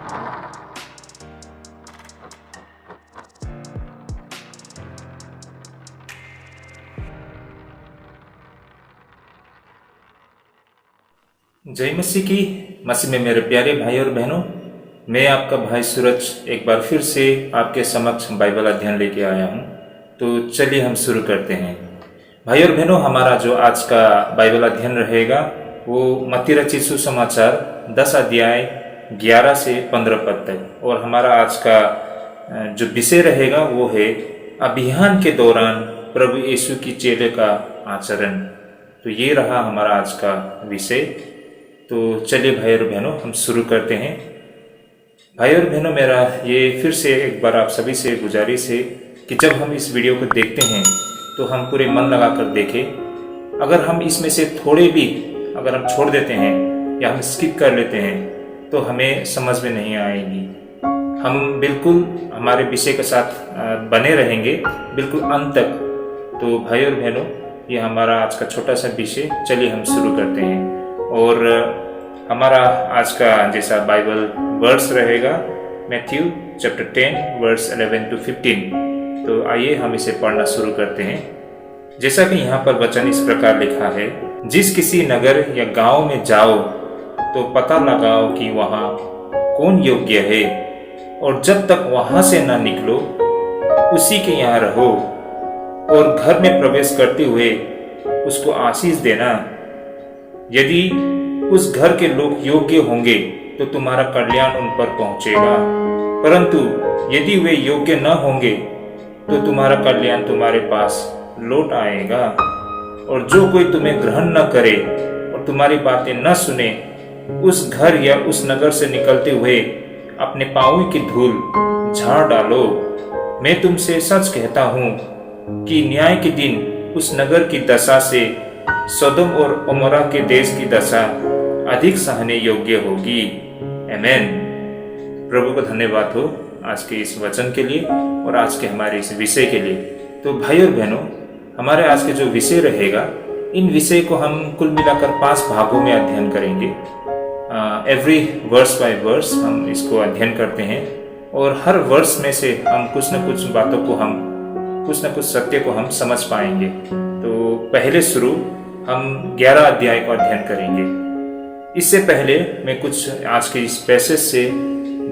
जय मसीह की। मसीह में मेरे प्यारे भाई और बहनों, मैं आपका भाई सूरज एक बार फिर से आपके समक्ष बाइबल अध्ययन लेके आया हूँ। तो चलिए हम शुरू करते हैं। भाई और बहनों, हमारा जो आज का बाइबल अध्ययन रहेगा वो मत्ती रचित सुसमाचार 10 अध्याय 11 से 15 पद तक, और हमारा आज का जो विषय रहेगा वो है अभियान के दौरान प्रभु यीशु की चेले का आचरण। तो ये रहा हमारा आज का विषय। तो चलिए भाई और बहनों, हम शुरू करते हैं। भाई और बहनों, मेरा ये फिर से एक बार आप सभी से गुजारिश है कि जब हम इस वीडियो को देखते हैं तो हम पूरे मन लगा कर देखें। अगर हम इसमें से थोड़े भी अगर हम छोड़ देते हैं या हम स्किप कर लेते हैं तो हमें समझ में नहीं आएगी। हम बिल्कुल हमारे विषय के साथ बने रहेंगे बिल्कुल अंत तक। तो भाई और बहनों, ये हमारा आज का छोटा सा विषय। चलिए हम शुरू करते हैं। और हमारा आज का जैसा बाइबल वर्स रहेगा मैथ्यू चैप्टर 10 वर्स 11 to 15। तो आइए हम इसे पढ़ना शुरू करते हैं। जैसा कि यहाँ पर वचन इस प्रकार लिखा है, जिस किसी नगर या गांव में जाओ तो पता लगाओ कि वहाँ कौन योग्य है, और जब तक वहां से ना निकलो उसी के यहाँ रहो, और घर में प्रवेश करते हुए उसको आशीष देना। यदि उस घर के लोग योग्य होंगे तो तुम्हारा कल्याण उन पर पहुंचेगा, परंतु यदि वे योग्य न होंगे तो तुम्हारा कल्याण तुम्हारे पास लौट आएगा। और जो कोई तुम्हें ग्रहण न करे और तुम्हारी बातें न सुने, उस घर या उस नगर से निकलते हुए अपने पांवों की धूल झाड़ डालो। मैं तुमसे सच कहता हूं कि न्याय के दिन उस नगर की दशा से सदोम और अमोरा के देश की दशा अधिक सहने योग्य होगी। आमीन। प्रभु को धन्यवाद हो आज के इस वचन के लिए और आज के हमारे इस विषय के लिए। तो भाई और बहनों, हमारे आज के जो विषय रहेगा, इन विषय को हम कुल मिलाकर 5 भागों में अध्ययन करेंगे। एवरी वर्स बाय वर्स हम इसको अध्ययन करते हैं, और हर वर्स में से हम कुछ न कुछ बातों को कुछ न कुछ सत्य को हम समझ पाएंगे। तो पहले शुरू हम 11 अध्याय को अध्ययन करेंगे। इससे पहले मैं कुछ आज के इस पैसेज से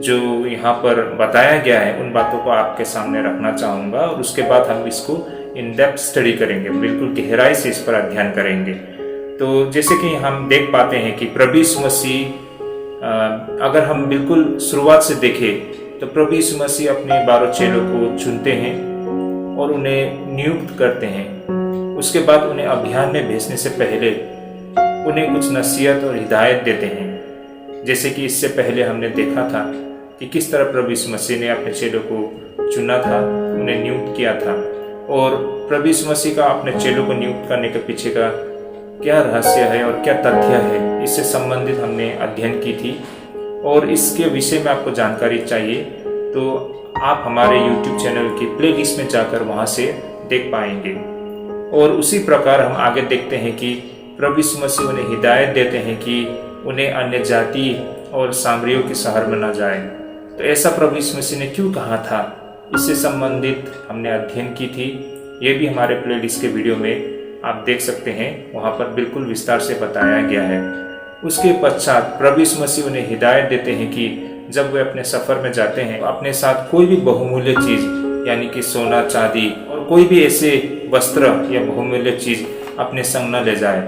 जो यहाँ पर बताया गया है उन बातों को आपके सामने रखना चाहूँगा, और उसके बाद हम इसको इन डेप्थ स्टडी करेंगे, बिल्कुल गहराई से इस पर अध्ययन करेंगे। तो जैसे कि हम देख पाते हैं कि प्रभु यीशु मसीह, अगर हम बिल्कुल शुरुआत से देखें तो प्रभु यीशु मसीह अपने 12 चेलों को चुनते हैं और उन्हें नियुक्त करते हैं। उसके बाद उन्हें अभियान में भेजने से पहले उन्हें कुछ नसीहत और हिदायत देते हैं। जैसे कि इससे पहले हमने देखा था कि किस तरह प्रभु यीशु मसीह ने अपने चेलों को चुना था, उन्हें नियुक्त किया था, और प्रभु यीशु मसीह का अपने चेलों को नियुक्त करने के पीछे का क्या रहस्य है और क्या तथ्य है, इससे संबंधित हमने अध्ययन की थी। और इसके विषय में आपको जानकारी चाहिए तो आप हमारे YouTube चैनल की प्लेलिस्ट में जाकर वहां से देख पाएंगे। और उसी प्रकार हम आगे देखते हैं कि प्रभु यीशु मसीह उन्हें हिदायत देते हैं कि उन्हें अन्य जाति और सामरियों के शहर में न जाए। तो ऐसा प्रभु यीशु मसीह ने क्यों कहा था, इससे संबंधित हमने अध्ययन की थी। ये भी हमारे प्लेलिस्ट के वीडियो में आप देख सकते हैं, वहाँ पर बिल्कुल विस्तार से बताया गया है। उसके पश्चात प्रभु यीशु मसीह उन्हें हिदायत देते हैं कि जब वे अपने सफ़र में जाते हैं अपने साथ कोई भी बहुमूल्य चीज़, यानी कि सोना चांदी और कोई भी ऐसे वस्त्र या बहुमूल्य चीज़ अपने संग न ले जाए।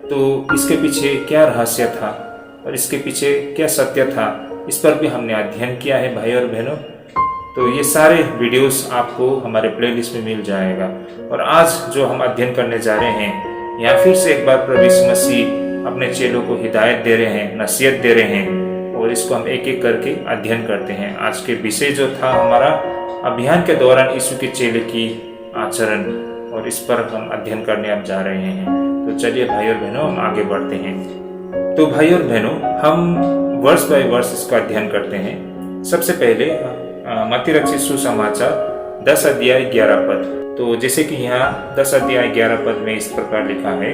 तो इसके पीछे क्या रहस्य था और इसके पीछे क्या सत्य था, इस पर भी हमने अध्ययन किया है भाई और बहनों। तो ये सारे वीडियोस आपको हमारे प्लेलिस्ट में मिल जाएगा। और आज जो हम अध्ययन करने जा रहे हैं, यहाँ फिर से एक बार प्रभु यीशु मसीह अपने चेलों को हिदायत दे रहे हैं, नसीहत दे रहे हैं, और इसको हम एक एक करके अध्ययन करते हैं। आज के विषय जो था हमारा अभियान के दौरान यीशु के चेले की आचरण, और इस पर हम अध्ययन करने अब जा रहे हैं। तो चलिए भाई और बहनों, हम आगे बढ़ते हैं। तो भाई और बहनों, हम वर्स बाय वर्स इसका अध्ययन करते हैं। सबसे पहले मत्ती रचित सुसमाचार 10 अध्याय 11 पद। तो जैसे कि यहाँ 10 अध्याय 11 पद में इस प्रकार लिखा है,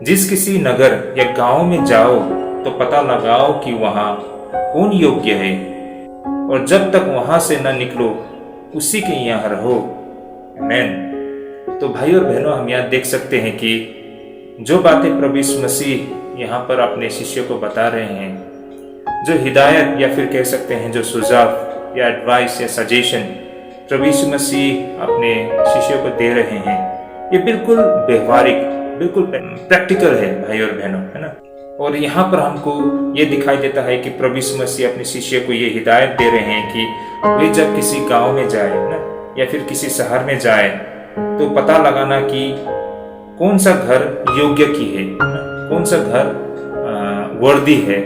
जिस किसी नगर या गांव में जाओ तो पता लगाओ कि वहां कौन योग्य है, और जब तक वहां से न निकलो उसी के यहाँ रहो। आमीन। तो भाई और बहनों, हम यहाँ देख सकते हैं कि जो बातें प्रभु यीशु मसीह यहाँ पर अपने शिष्यों को बता रहे हैं, जो हिदायत या फिर कह सकते हैं जो सुझाव या एडवाइस या सजेशन प्रभु यीशु मसीह अपने शिष्यों को दे रहे हैं, ये बिल्कुल व्यवहारिक, बिल्कुल प्रैक्टिकल है भाई और बहनों, है ना। और यहाँ पर हमको ये दिखाई देता है कि प्रभु यीशु मसीह अपने शिष्य को ये हिदायत दे रहे हैं कि वे जब किसी गांव में जाए ना, या फिर किसी शहर में जाए, तो पता लगाना कि कौन सा घर योग्य की है, कौन सा घर वर्दी है।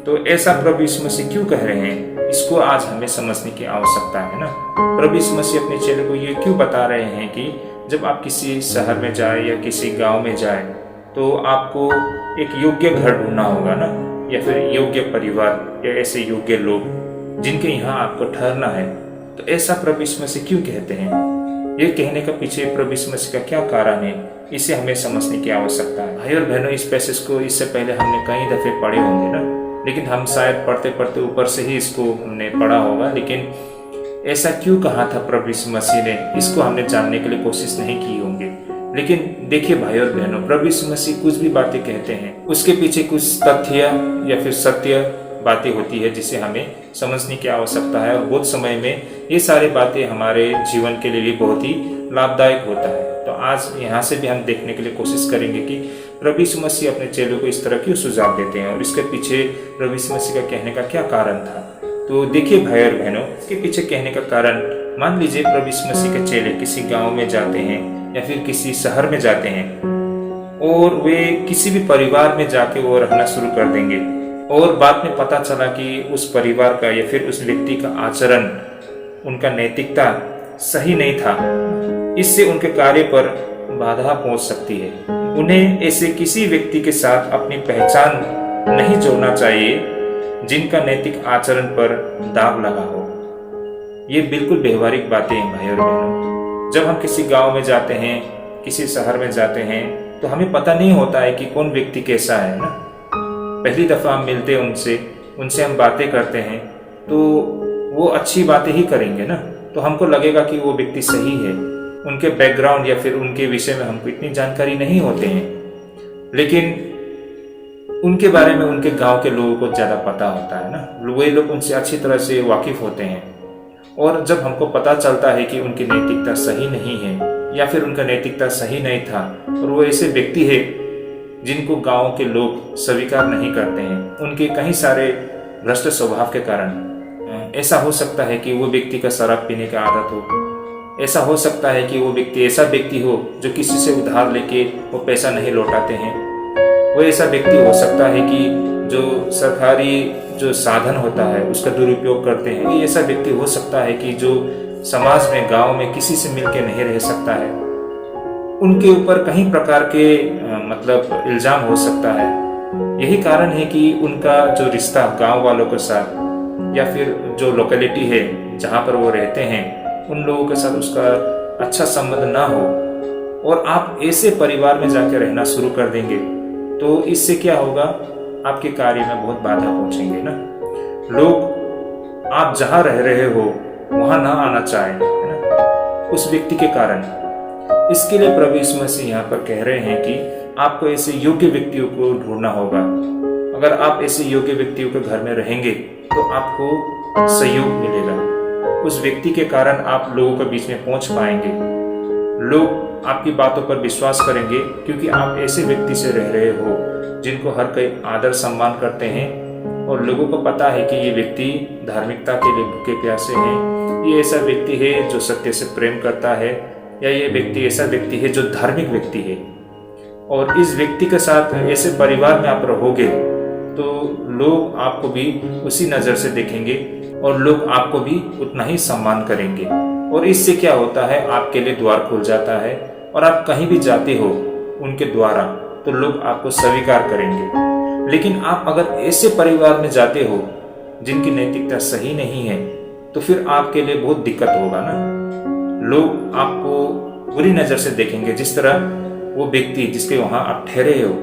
तो ऐसा प्रभु यीशु मसीह क्यों कह रहे हैं, इसको आज हमें समझने की आवश्यकता है ना। प्रभु यीशु मसीह अपने चेलों को ये क्यों बता रहे हैं कि जब आप किसी शहर में जाए या किसी गांव में जाए, तो आपको एक योग्य घर ढूंढना होगा ना, या फिर योग्य परिवार या ऐसे योग्य लोग जिनके यहाँ आपको ठहरना है। तो ऐसा प्रभु यीशु मसीह क्यों कहते हैं, ये कहने का पीछे प्रभु यीशु मसीह का क्या कारण है, इसे हमें समझने की आवश्यकता है। भाई और बहनों, इस पैसेज को इससे पहले हमने कई दफे पढ़े होंगे ना, लेकिन हम शायद पढ़ते पढ़ते ऊपर से ही इसको हमने पढ़ा होगा, लेकिन ऐसा क्यों कहा था प्रभु यीशु मसीह ने, इसको हमने जानने के लिए कोशिश नहीं की होंगे। लेकिन देखिए भाई और बहनों, प्रभु यीशु मसीह कुछ भी बातें कहते हैं, उसके पीछे कुछ तथ्य या फिर सत्य बातें होती है जिसे हमें समझने की आवश्यकता है। और बहुत समय में ये सारी बातें हमारे जीवन के लिए भी बहुत ही लाभदायक होता है। तो आज यहाँ से भी हम देखने के लिए कोशिश करेंगे कि प्रभु यीशु मसीह अपने चेलों को इस तरह क्यों सुझाव देते हैं और इसके पीछे प्रभु यीशु मसीह का कहने का क्या कारण था। तो देखिए भाई और बहनों, इसके पीछे कहने का कारण, मान लीजिए प्रभु यीशु मसीह के चेले किसी गांव में जाते हैं या फिर किसी शहर में जाते हैं, और वे किसी भी परिवार में जाके वो रहना शुरू कर देंगे, और बाद में पता चला कि उस परिवार का या फिर उस व्यक्ति का आचरण, उनका नैतिकता सही नहीं था। इससे उनके कार्य पर बाधा पहुंच सकती है। उन्हें ऐसे किसी व्यक्ति के साथ अपनी पहचान नहीं जोड़ना चाहिए जिनका नैतिक आचरण पर दाग लगा हो। ये बिल्कुल व्यवहारिक बातें हैं भाई और बहनों। जब हम किसी गांव में जाते हैं, किसी शहर में जाते हैं, तो हमें पता नहीं होता है कि कौन व्यक्ति कैसा है ना। पहली दफा हम मिलते हैं उनसे हम बातें करते हैं, तो वो अच्छी बातें ही करेंगे ना, तो हमको लगेगा कि वो व्यक्ति सही है। उनके बैकग्राउंड या फिर उनके विषय में हमको इतनी जानकारी नहीं होते हैं, लेकिन उनके बारे में उनके गांव के लोगों को ज़्यादा पता होता है ना। वे लोग उनसे अच्छी तरह से वाकिफ होते हैं, और जब हमको पता चलता है कि उनकी नैतिकता सही नहीं है या फिर उनका नैतिकता सही नहीं था, और वो ऐसे व्यक्ति है जिनको गांव के लोग स्वीकार नहीं करते हैं, उनके कई सारे भ्रष्ट स्वभाव के कारण, ऐसा हो सकता है कि वो व्यक्ति का शराब पीने का आदत हो, ऐसा हो सकता है कि वो व्यक्ति ऐसा व्यक्ति हो जो किसी से उधार लेके वो पैसा नहीं लौटाते हैं, वो ऐसा व्यक्ति हो सकता है कि जो सरकारी जो साधन होता है उसका दुरुपयोग करते हैं, ये ऐसा व्यक्ति हो सकता है कि जो समाज में, गांव में किसी से मिलके नहीं रह सकता है। उनके ऊपर कई प्रकार के मतलब इल्जाम हो सकता है। यही कारण है कि उनका जो रिश्ता गांव वालों के साथ या फिर जो लोकेलिटी है जहाँ पर वो रहते हैं उन लोगों के साथ उसका अच्छा संबंध ना हो, और आप ऐसे परिवार में जाकर रहना शुरू कर देंगे, तो इससे क्या होगा, आपके कार्य में बहुत बाधा पहुंचेंगे ना। लोग आप जहाँ रह रहे हो वहाँ ना आना चाहें, है ना, उस व्यक्ति के कारण। इसके लिए प्रभु यीशु मसीह यहाँ पर कह रहे हैं कि आपको ऐसे योग्य व्यक्तियों को ढूंढना होगा। अगर आप ऐसे योग्य व्यक्तियों के घर में रहेंगे तो आपको सहयोग मिलेगा। उस व्यक्ति के कारण आप लोगों के बीच में पहुंच पाएंगे, लोग आपकी बातों पर विश्वास करेंगे, क्योंकि आप ऐसे व्यक्ति से रह रहे हो जिनको हर कोई आदर सम्मान करते हैं, और लोगों को पता है कि ये व्यक्ति धार्मिकता के लिए भूखे प्यासे हैं, ये ऐसा व्यक्ति है जो सत्य से प्रेम करता है, या ये व्यक्ति ऐसा व्यक्ति है जो धार्मिक व्यक्ति है। और इस व्यक्ति के साथ ऐसे परिवार में आप रहोगे तो लोग आपको भी उसी नज़र से देखेंगे और लोग आपको भी उतना ही सम्मान करेंगे, और इससे क्या होता है, आपके लिए द्वार खुल जाता है, और आप कहीं भी जाते हो उनके द्वारा तो लोग आपको स्वीकार करेंगे। लेकिन आप अगर ऐसे परिवार में जाते हो जिनकी नैतिकता सही नहीं है, तो फिर आपके लिए बहुत दिक्कत होगा ना। लोग आपको बुरी नज़र से देखेंगे, जिस तरह वो व्यक्ति जिसके वहाँ आप ठहरे हो।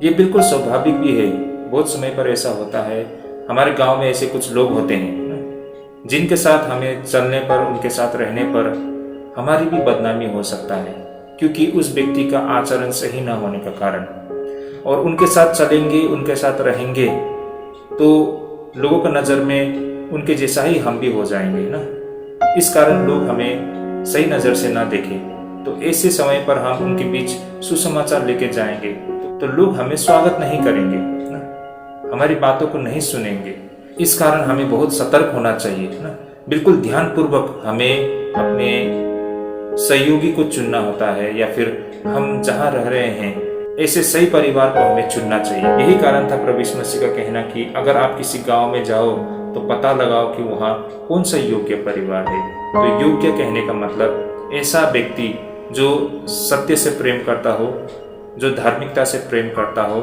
ये बिल्कुल स्वाभाविक भी है। बहुत समय पर ऐसा होता है, हमारे गांव में ऐसे कुछ लोग होते हैं जिनके साथ हमें चलने पर, उनके साथ रहने पर हमारी भी बदनामी हो सकता है, क्योंकि उस व्यक्ति का आचरण सही ना होने का कारण। और उनके साथ चलेंगे, उनके साथ रहेंगे तो लोगों की नज़र में उनके जैसा ही हम भी हो जाएंगे ना। इस कारण लोग हमें सही नज़र से ना देखें। तो ऐसे समय पर हम उनके बीच सुसमाचार लेके जाएंगे तो लोग हमें स्वागत नहीं करेंगे ना, हमारी बातों को नहीं सुनेंगे। इस कारण हमें बहुत सतर्क होना चाहिए ना। बिल्कुल ध्यानपूर्वक हमें अपने सहयोगी को चुनना होता है, या फिर हम जहाँ रह रहे हैं ऐसे सही परिवार को हमें चुनना चाहिए। यही कारण था प्रभु यीशु मसीह का कहना कि अगर आप किसी गांव में जाओ तो पता लगाओ कि वहाँ कौन सा योग्य परिवार है। तो योग्य कहने का मतलब ऐसा व्यक्ति जो सत्य से प्रेम करता हो, जो धार्मिकता से प्रेम करता हो,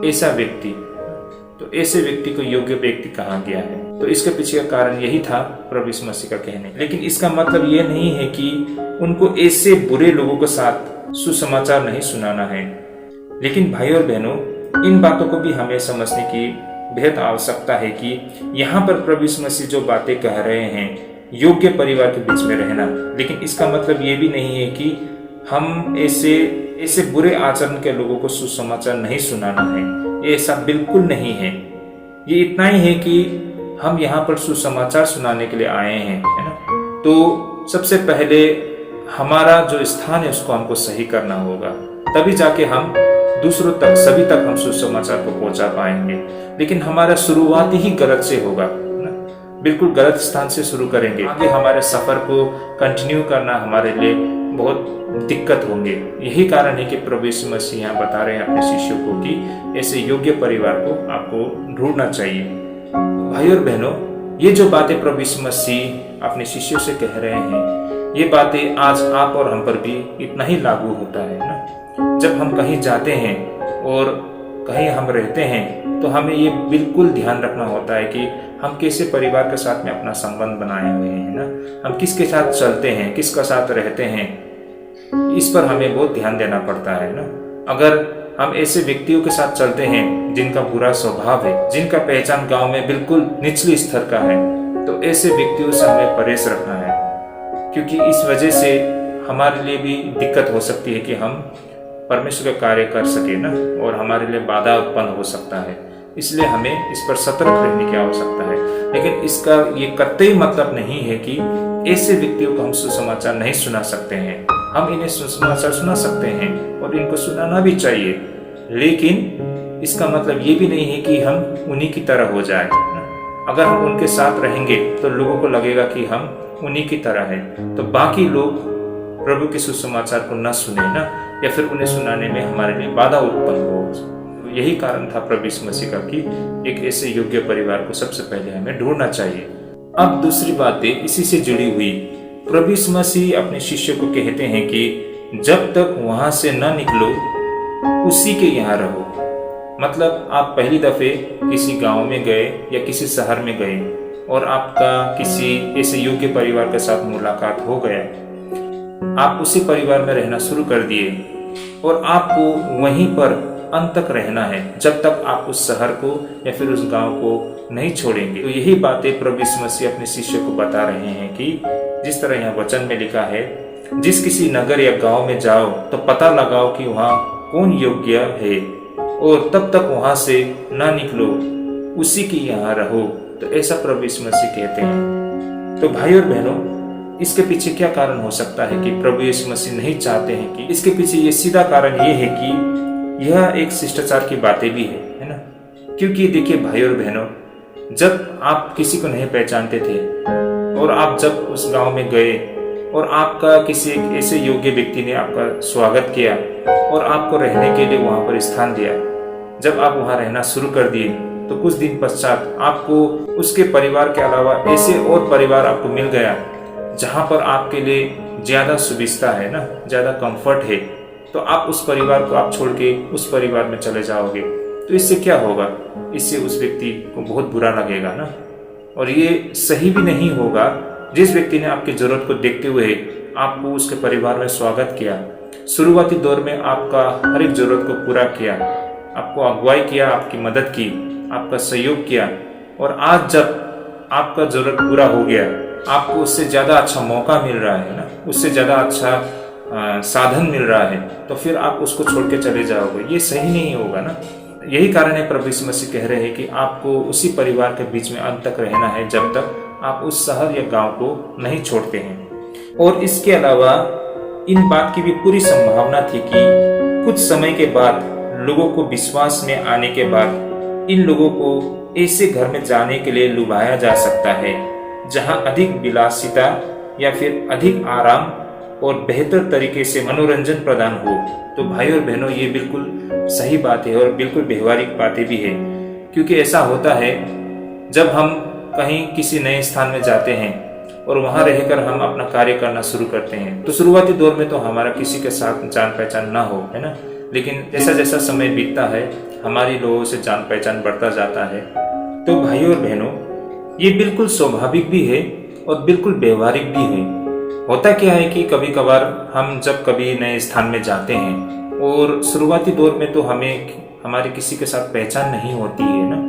ऐसा व्यक्ति। तो ऐसे व्यक्ति को योग्य व्यक्ति कहा गया है। तो इसके पीछे का कारण यही था प्रभु यीशु मसीह का कहने। लेकिन इसका मतलब ये नहीं है कि उनको ऐसे बुरे लोगों के साथ सुसमाचार नहीं सुनाना है। लेकिन भाई और बहनों, इन बातों को भी हमें समझने की बेहद आवश्यकता है कि यहाँ पर प्रभु यीशु मसीह जो बातें कह रहे हैं योग्य परिवार के बीच में रहना, लेकिन इसका मतलब ये भी नहीं है कि हम ऐसे बुरे आचरण के लोगों को सुसमाचार नहीं सुनाना है। ये ऐसा बिल्कुल नहीं है। ये इतना ही है कि हम यहाँ पर सुसमाचार सुनाने के लिए आए हैं, है ना। तो सबसे पहले हमारा जो स्थान है उसको हमको सही करना होगा, तभी जाके हम दूसरों तक, सभी तक हम सुसमाचार को पहुंचा पाएंगे। लेकिन हमारा शुरुआत ही गलत से होगा ना, बिल्कुल गलत स्थान से शुरू करेंगे, आगे हमारे सफर को कंटिन्यू करना हमारे लिए बहुत दिक्कत होंगे। यही कारण है कि प्रभु यीशु मसीह यहाँ बता रहे हैं अपने शिष्यों को कि ऐसे योग्य परिवार को आपको ढूंढना चाहिए। भाई और बहनों, ये जो बातें प्रभु यीशु मसीह अपने शिष्यों से कह रहे हैं, ये बातें आज आप और हम पर भी इतना ही लागू होता है ना। जब हम कहीं जाते हैं और कहीं हम रहते हैं तो हमें ये बिल्कुल ध्यान रखना होता है कि हम कैसे परिवार के साथ में अपना संबंध बनाए हुए हैं ना। हम किसके साथ चलते हैं, किसके साथ रहते हैं, इस पर हमें बहुत ध्यान देना पड़ता है ना। अगर हम ऐसे व्यक्तियों के साथ चलते हैं जिनका बुरा स्वभाव है, जिनका पहचान गांव में बिल्कुल निचली स्तर का है, तो ऐसे व्यक्तियों से हमें परहेज रखना है, क्योंकि इस वजह से हमारे लिए भी दिक्कत हो सकती है कि हम परमेश्वर का कार्य कर सके ना, और हमारे लिए बाधा उत्पन्न हो सकता है। इसलिए हमें इस पर सतर्क रहने की आवश्यकता है। लेकिन इसका ये कतई मतलब नहीं है कि ऐसे व्यक्तियों को हम सुसमाचार नहीं सुना सकते हैं। हम इन्हें सुसमाचार सुना सकते हैं और इनको सुनाना भी चाहिए, लेकिन इसका मतलब ये भी नहीं है कि हम उन्हीं की तरह हो जाए। अगर हम उनके साथ रहेंगे तो लोगों को लगेगा कि हम उन्हीं की तरह हैं, तो बाकी लोग प्रभु के सुसमाचार को न सुने ना, या फिर उन्हें सुनाने में हमारे लिए बाधा उत्पन्न हो। तो यही कारण था प्रभु यीशु मसीह का कि एक ऐसे योग्य परिवार को सबसे पहले हमें ढूंढना चाहिए। अब दूसरी बातें इसी से जुड़ी हुई, प्रभु यीशु मसीह अपने शिष्य को कहते हैं कि जब तक वहां से न निकलो उसी के यहाँ रहो। मतलब आप पहली दफे किसी गांव में गए या किसी शहर में गए और आपका किसी ऐसे योग्य परिवार के साथ मुलाकात हो गया, आप उसी परिवार में रहना शुरू कर दिए और आपको वहीं पर अंत तक रहना है, जब तक आप उस शहर को या फिर उस गांव को नहीं छोड़ेंगे। तो यही बातें प्रभु यीशु मसीह अपने शिष्य को बता रहे हैं कि जिस तरह यहाँ वचन में लिखा है, जिस किसी नगर या गांव में जाओ तो पता लगाओ कि वहाँ कौन योग्य है, और तब तक वहां से ना निकलो, उसी के यहाँ रहो। तो ऐसा प्रभु यीशु मसीह कहते हैं। तो भाई और बहनों, इसके पीछे क्या कारण हो सकता है कि प्रभु यीशु मसीह नहीं चाहते हैं कि, इसके पीछे ये सीधा कारण ये है कि यह एक शिष्टाचार की बातें भी है ना। क्योंकि देखिए भाई और बहनों, जब आप किसी को नहीं पहचानते थे और आप जब उस गांव में गए और आपका किसी एक ऐसे योग्य व्यक्ति ने आपका स्वागत किया और आपको रहने के लिए वहां पर स्थान दिया, जब आप वहां रहना शुरू कर दिए तो कुछ दिन पश्चात आपको उसके परिवार के अलावा ऐसे और परिवार आपको मिल गया जहां पर आपके लिए ज्यादा सुविधा है ना, ज्यादा कंफर्ट है, तो आप उस परिवार को आप छोड़ के उस परिवार में चले जाओगे। तो इससे क्या होगा? इससे उस व्यक्ति को बहुत बुरा लगेगा ना, और ये सही भी नहीं होगा। जिस व्यक्ति ने आपकी जरूरत को देखते हुए आपको उसके परिवार में स्वागत किया, शुरुआती दौर में आपका हर एक जरूरत को पूरा किया, आपको अगुवाई किया, आपकी मदद की, आपका सहयोग किया, और आज जब आपका जरूरत पूरा हो गया, आपको उससे ज़्यादा अच्छा मौका मिल रहा है ना, उससे ज़्यादा अच्छा साधन मिल रहा है, तो फिर आप उसको छोड़ के चले जाओगे, ये सही नहीं होगा ना। यही कारण है प्रभु यीशु मसीह कह रहे हैं कि आपको उसी परिवार के बीच में अंत तक रहना है, जब तक आप उस शहर या गांव को नहीं छोड़ते हैं। और इसके अलावा इन बात की भी पूरी संभावना थी कि कुछ समय के बाद लोगों को विश्वास में आने के बाद इन लोगों को ऐसे घर में जाने के लिए लुभाया जा सकता है जहां अधिक विलासिता या फिर अधिक आराम और बेहतर तरीके से मनोरंजन प्रदान हो। तो भाई और बहनों, ये बिल्कुल सही बात है और बिल्कुल व्यवहारिक बातें भी है, क्योंकि ऐसा होता है जब हम कहीं किसी नए स्थान में जाते हैं और वहां रहकर हम अपना कार्य करना शुरू करते हैं, तो शुरुआती दौर में तो हमारा किसी के साथ जान पहचान ना हो, है ना, लेकिन जैसा जैसा समय बीतता है हमारी लोगों से जान पहचान बढ़ता जाता है। तो भाई और बहनों, ये बिल्कुल स्वाभाविक भी है और बिल्कुल व्यवहारिक भी है। होता क्या है कि कभी कभार हम जब कभी नए स्थान में जाते हैं और शुरुआती दौर में तो हमारे किसी के साथ पहचान नहीं होती है ना,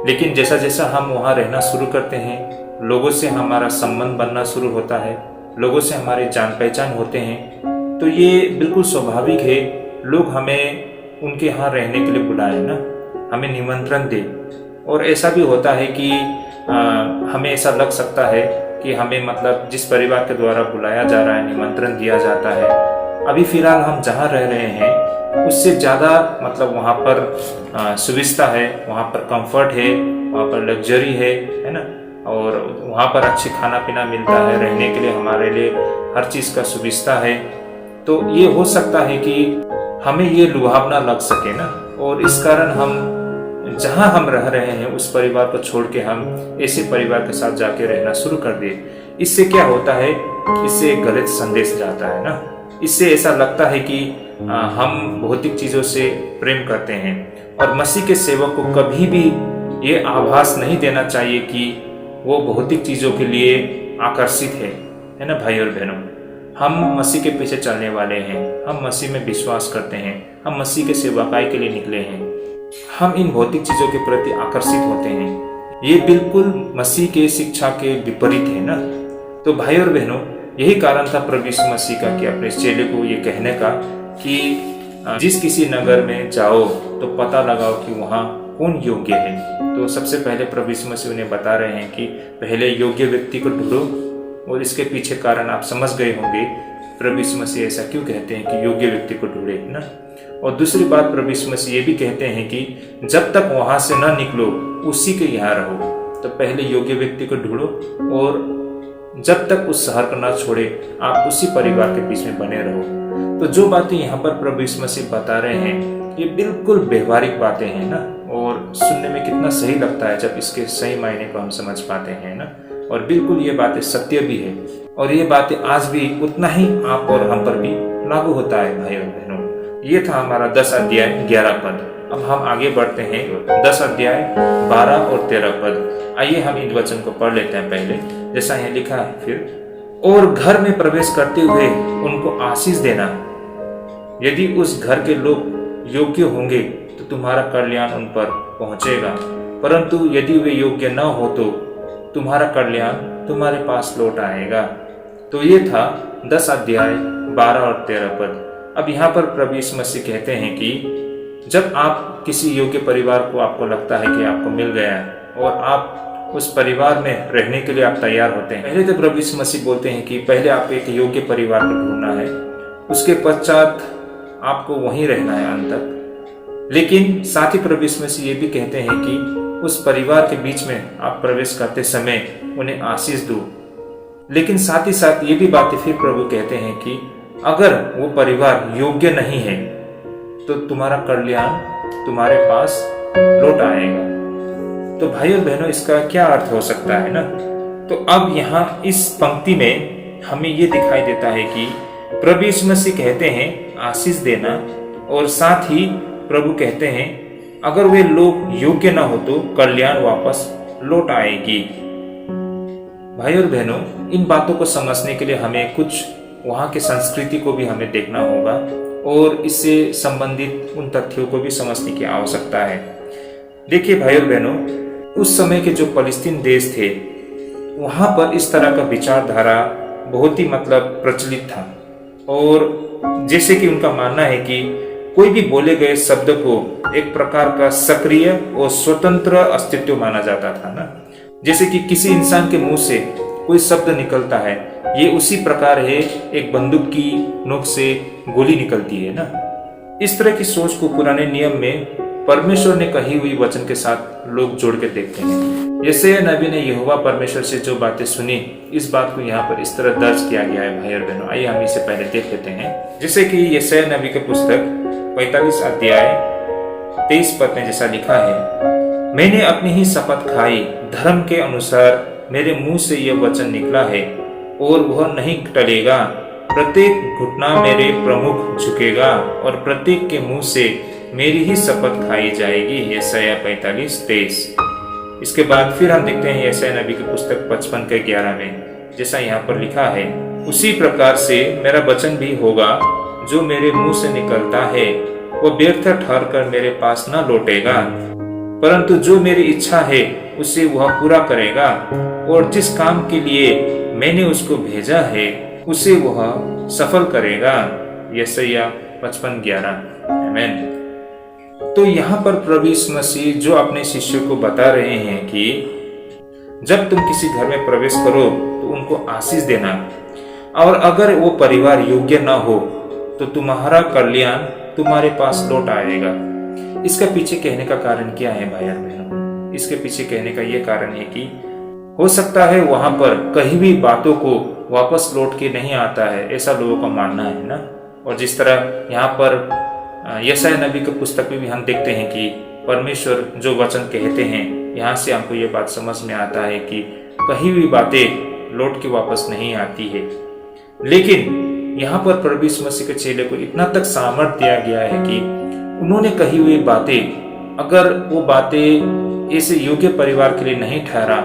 लेकिन जैसा जैसा हम वहाँ रहना शुरू करते हैं, लोगों से हमारा संबंध बनना शुरू होता है, लोगों से हमारे जान पहचान होते हैं, तो ये बिल्कुल स्वाभाविक है लोग हमें उनके यहाँ रहने के लिए बुलाए ना, हमें निमंत्रण दे। और ऐसा भी होता है कि हमें ऐसा लग सकता है कि हमें मतलब जिस परिवार के द्वारा बुलाया जा रहा है, निमंत्रण दिया जाता है, अभी फिलहाल हम जहाँ रह रहे हैं उससे ज़्यादा मतलब वहाँ पर सुविधा है, वहाँ पर कंफर्ट है, वहाँ पर लग्जरी है ना, और वहाँ पर अच्छी खाना पीना मिलता है, रहने के लिए हमारे लिए हर चीज़ का सुविधा है। तो ये हो सकता है कि हमें ये लुभावना लग सके ना, और इस कारण हम जहां हम रह रहे हैं उस परिवार को छोड़ के हम ऐसे परिवार के साथ जाके रहना शुरू कर दे। इससे क्या होता है, इससे एक गलत संदेश जाता है ना, इससे ऐसा लगता है कि हम भौतिक चीजों से प्रेम करते हैं, और मसीह के सेवक को कभी भी ये आभास नहीं देना चाहिए कि वो भौतिक चीजों के लिए आकर्षित है ना भाई और बहनों। हम मसीह के पीछे चलने वाले हैं, हम मसीह में विश्वास करते हैं, हम मसीह के सेवकाई के लिए निकले हैं, हम इन भौतिक चीजों के प्रति आकर्षित होते हैं। ये बिल्कुल मसीह के शिक्षा के विपरीत है ना। तो भाई और बहनों, यही कारण था प्रभु यीशु मसीह का कि अपने चेले को ये कहने का कि जिस किसी नगर में जाओ तो पता लगाओ कि वहाँ कौन योग्य है। तो सबसे पहले प्रभु यीशु मसीह उन्हें बता रहे हैं कि पहले योग्य व्यक्ति को ढूंढो, और इसके पीछे कारण आप समझ गए होंगे प्रभु यीशु मसीह ऐसा क्यों कहते हैं कि योग्य व्यक्ति को ढूंढे ना। और दूसरी बात प्रभु यीशु मसीह ये भी कहते हैं कि जब तक वहां से न निकलो उसी के यहाँ रहो। तो पहले योग्य व्यक्ति को ढूंढो, और जब तक उस शहर को न छोड़े आप उसी परिवार के बीच में बने रहो। तो जो बातें यहाँ पर प्रभु यीशु मसीह बता रहे हैं ये बिल्कुल व्यवहारिक बातें हैं ना, और सुनने में कितना सही लगता है जब इसके सही मायने को हम समझ पाते हैं ना। और बिल्कुल ये बातें सत्य भी है, और ये बातें आज भी उतना ही आप और हम पर भी लागू होता है भाई और बहनों। ये था हमारा 10 अध्याय 11 पद। अब हम आगे बढ़ते हैं 10 अध्याय 12 और 13 पद। आइए हम इन वचन को पढ़ लेते हैं। पहले जैसा यहाँ लिखा है, फिर और घर में प्रवेश करते हुए उनको आशीष देना। यदि उस घर के लोग योग्य होंगे तो तुम्हारा कल्याण उन पर पहुंचेगा, परंतु यदि वे योग्य न हो तो तुम्हारा कल्याण तुम्हारे पास लौट आएगा। तो ये था 10 अध्याय 12 और 13 पद। अब यहाँ पर प्रभु यीशु मसीह कहते हैं कि जब आप किसी योग्य परिवार को आपको लगता है कि आपको मिल गया है और आप उस परिवार में रहने के लिए आप तैयार होते हैं, पहले तो प्रभु यीशु मसीह बोलते हैं कि पहले आप एक योग्य परिवार को ढूंढना है, उसके पश्चात आपको वहीं रहना है अंत तक। लेकिन साथ ही प्रभु यीशु मसीह ये भी कहते हैं कि उस परिवार के बीच में आप प्रवेश करते समय उन्हें आशीष दो। लेकिन साथ ही साथ ये भी बातें फिर प्रभु कहते हैं कि अगर वो परिवार योग्य नहीं है तो तुम्हारा कल्याण तुम्हारे पास लौट आएगा। तो भाई और बहनों, इसका क्या अर्थ हो सकता है ना। तो अब यहाँ इस पंक्ति में हमें ये दिखाई देता है कि प्रभु यीशु मसीह कहते हैं आशीष देना, और साथ ही प्रभु कहते हैं अगर वे लोग योग्य ना हो तो कल्याण वापस लौट आएगी। भाई और बहनों, इन बातों को समझने के लिए हमें कुछ वहाँ की संस्कृति को भी हमें देखना होगा, और इससे संबंधित उन तथ्यों को भी समझने की आवश्यकता है। देखिए भाई और बहनों, उस समय के जो फलस्तीन देश थे वहाँ पर इस तरह का विचारधारा बहुत ही प्रचलित था। और जैसे कि उनका मानना है कि कोई भी बोले गए शब्द को एक प्रकार का सक्रिय और स्वतंत्र अस्तित्व माना जाता था ना। जैसे कि किसी इंसान के मुंह से कोई शब्द निकलता है, ये उसी प्रकार है एक बंदूक की नोक से गोली निकलती है ना। इस तरह की सोच को पुराने नियम में परमेश्वर ने कही हुई वचन के साथ लोग जोड़ के देखते हैं। यशायाह नबी ने यहोवा परमेश्वर से जो बातें सुनी, इस बात को यहाँ पर इस तरह दर्ज किया गया है भाई और बहनों। आइए हम इसे पहले देख लेते हैं। जैसे कि यशायाह नबी के पुस्तक 45 अध्याय 23 पद में जैसा लिखा है, मैंने अपनी ही शपथ खाई, धर्म के अनुसार मेरे मुंह से यह वचन निकला है और वह नहीं टलेगा। प्रत्येक घुटना मेरे प्रमुख झुकेगा और प्रत्येक के मुंह से मेरी ही शपथ खाई जाएगी। यशायाह 45:23। इसके बाद फिर हम देखते हैं यशायाह नबी की पुस्तक 55 के 11 में, जैसा यहाँ पर लिखा है, उसी प्रकार से मेरा वचन भी होगा जो मेरे मुंह से निकलता है, वो व्यर्थ ठहर कर मेरे पास न लौटेगा, परंतु जो मेरी इच्छा है उसे वह पूरा करेगा और जिस काम के लिए मैंने उसको भेजा है उसे वह सफल करेगा। यशायाह 55:11। आमीन। तो यहाँ पर प्रभु यीशु मसीह जो अपने शिष्यों को बता रहे हैं कि जब तुम किसी घर में प्रवेश करो तो उनको आशीष देना, और अगर वो परिवार योग्य ना हो तो तुम्हारा कल्याण तुम्हारे पास लौट आएगा। इसका पीछे कहने का कारण क्या है भाई और बहनों? इसके पीछे कहने का ये कारण है कि हो सकता है वहां पर कहीं भी बातों को वापस लौट के नहीं आता है, ऐसा लोगों का मानना है ना। और जिस तरह यहाँ पर यशायाह नबी के पुस्तक में भी हम देखते हैं कि परमेश्वर जो वचन कहते हैं, यहाँ से हमको ये बात समझ में आता है कि कहीं भी बातें लौट के वापस नहीं आती है। लेकिन यहाँ पर प्रभु यीशु मसीह के चेले को इतना तक सामर्थ्य दिया गया है कि उन्होंने कही हुई बातें, अगर वो बातें ऐसे योग्य परिवार के लिए नहीं ठहरा,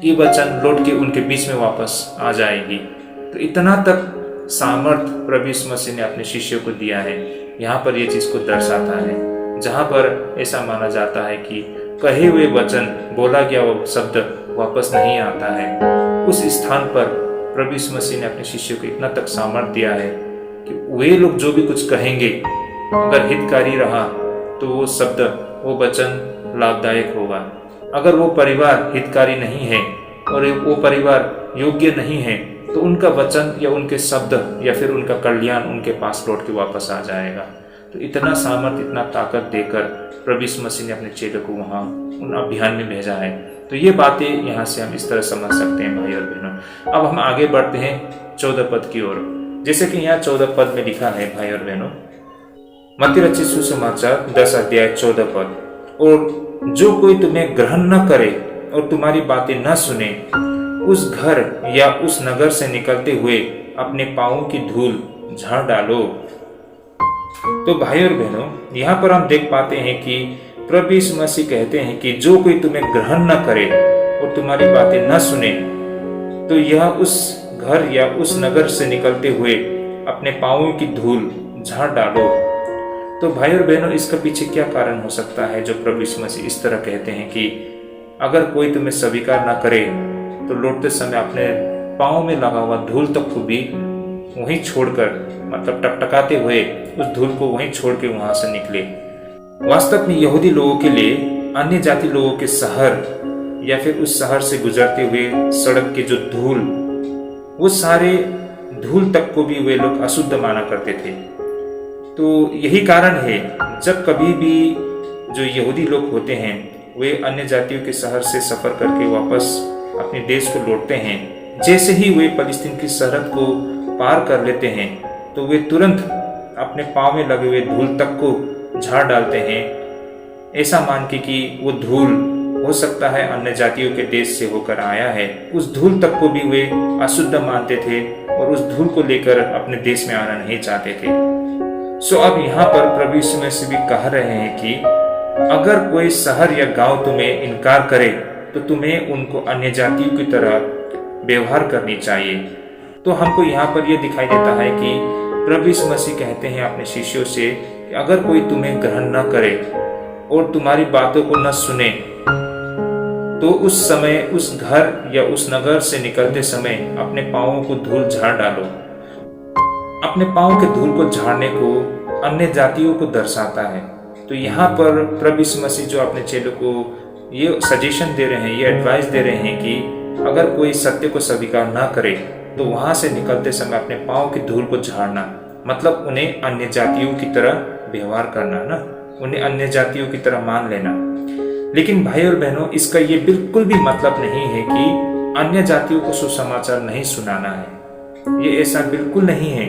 ये वचन लौट के उनके बीच में वापस आ जाएगी। तो इतना तक सामर्थ्य प्रभु यीशु मसीह ने अपने शिष्यों को दिया है। यहाँ पर ये चीज को दर्शाता है, जहाँ पर ऐसा माना जाता है कि कहे हुए वचन, बोला गया वो शब्द वापस नहीं आता है, उस स्थान पर प्रभु यीशु मसीह ने अपने शिष्यों को इतना तक सामर्थ्य दिया है कि वे लोग जो भी कुछ कहेंगे, अगर हितकारी रहा तो वो शब्द, वो वचन लाभदायक होगा। अगर वो परिवार हितकारी नहीं है और वो परिवार योग्य नहीं है तो उनका वचन या उनके शब्द या फिर उनका कल्याण उनके पास लौट के वापस आ जाएगा। तो इतना सामर्थ्य, इतना ताकत देकर प्रभु यीशु मसीह ने अपने चेलों को वहाँ उन अभियान में भेजा है। तो ये बातें यहाँ से हम इस तरह समझ सकते हैं भाई और बहनों। अब हम आगे बढ़ते हैं 14 पद की ओर। जैसे कि यहाँ 14 पद में लिखा है भाई और बहनों, मत्ती रचित सुसमाचार 10 अध्याय 14 पद, और जो कोई तुम्हें ग्रहण न करे और तुम्हारी बातें न सुने, उस घर या उस नगर से निकलते हुए अपने पांवों की धूल झाड़ डालो। तो भाई और बहनों, यहाँ पर हम देख पाते हैं कि प्रभु यीशु मसीह कहते हैं कि जो कोई तुम्हें ग्रहण न करे और तुम्हारी बातें न सुने, तो यह उस घर या उस नगर से निकलते हुए अपने पांवों की धूल झाड़ डालो। तो भाई और बहनों, इसका पीछे क्या कारण हो सकता है जो प्रभु यीशु मसीह इस तरह कहते हैं कि अगर कोई तुम्हें स्वीकार न करे तो लौटते समय अपने पाँव में लगा हुआ धूल तक को भी वहीं छोड़कर, मतलब टकटकाते हुए उस धूल को वहीं छोड़ के वहां से निकले। वास्तव में यहूदी लोगों के लिए अन्य जाति लोगों के शहर या फिर उस शहर से गुजरते हुए सड़क के जो धूल, वो सारे धूल तक को भी वे लोग अशुद्ध माना करते थे। तो यही कारण है जब कभी भी जो यहूदी लोग होते हैं वे अन्य जातियों के शहर से सफर करके वापस अपने देश को लौटते हैं, जैसे ही वे फलस्तीन की सरहद को पार कर लेते हैं तो वे तुरंत अपने पाँव में लगे हुए धूल तक को झाड़ डालते हैं, ऐसा मान के कि वो धूल हो सकता है अन्य जातियों के देश से होकर आया है। उस धूल तक को भी वे अशुद्ध मानते थे और उस धूल को लेकर अपने देश में आना नहीं चाहते थे। सो अब यहाँ पर प्रभु यीशु मसीह भी कह रहे हैं कि अगर कोई शहर या गांव तुम्हें इनकार करे तो तुम्हें उनको अन्य जातियों की तरह व्यवहार करनी चाहिए। तो हमको यहाँ पर यह दिखाई देता है कि प्रभु यीशु मसीह कहते हैं अपने शिष्यों से कि अगर कोई तुम्हें ग्रहण न करे और तुम्हारी बातों को न सुने तो उस समय उस घर या उस नगर से निकलते समय अपने पाँवों को धूल झाड़ डालो। अपने पाँव के धूल को झाड़ने को अन्य जातियों को दर्शाता है। तो यहाँ पर प्रभु यीशु मसीह जो अपने चेलों को ये सजेशन दे रहे हैं, ये एडवाइस दे रहे हैं कि अगर कोई सत्य को स्वीकार ना करे तो वहां से निकलते समय अपने पाँव की धूल को झाड़ना, मतलब उन्हें अन्य जातियों की तरह व्यवहार करना ना, उन्हें अन्य जातियों की तरह मान लेना। लेकिन भाई और बहनों, इसका ये बिल्कुल भी मतलब नहीं है कि अन्य जातियों को सुसमाचार नहीं सुनाना है, ये ऐसा बिल्कुल नहीं है।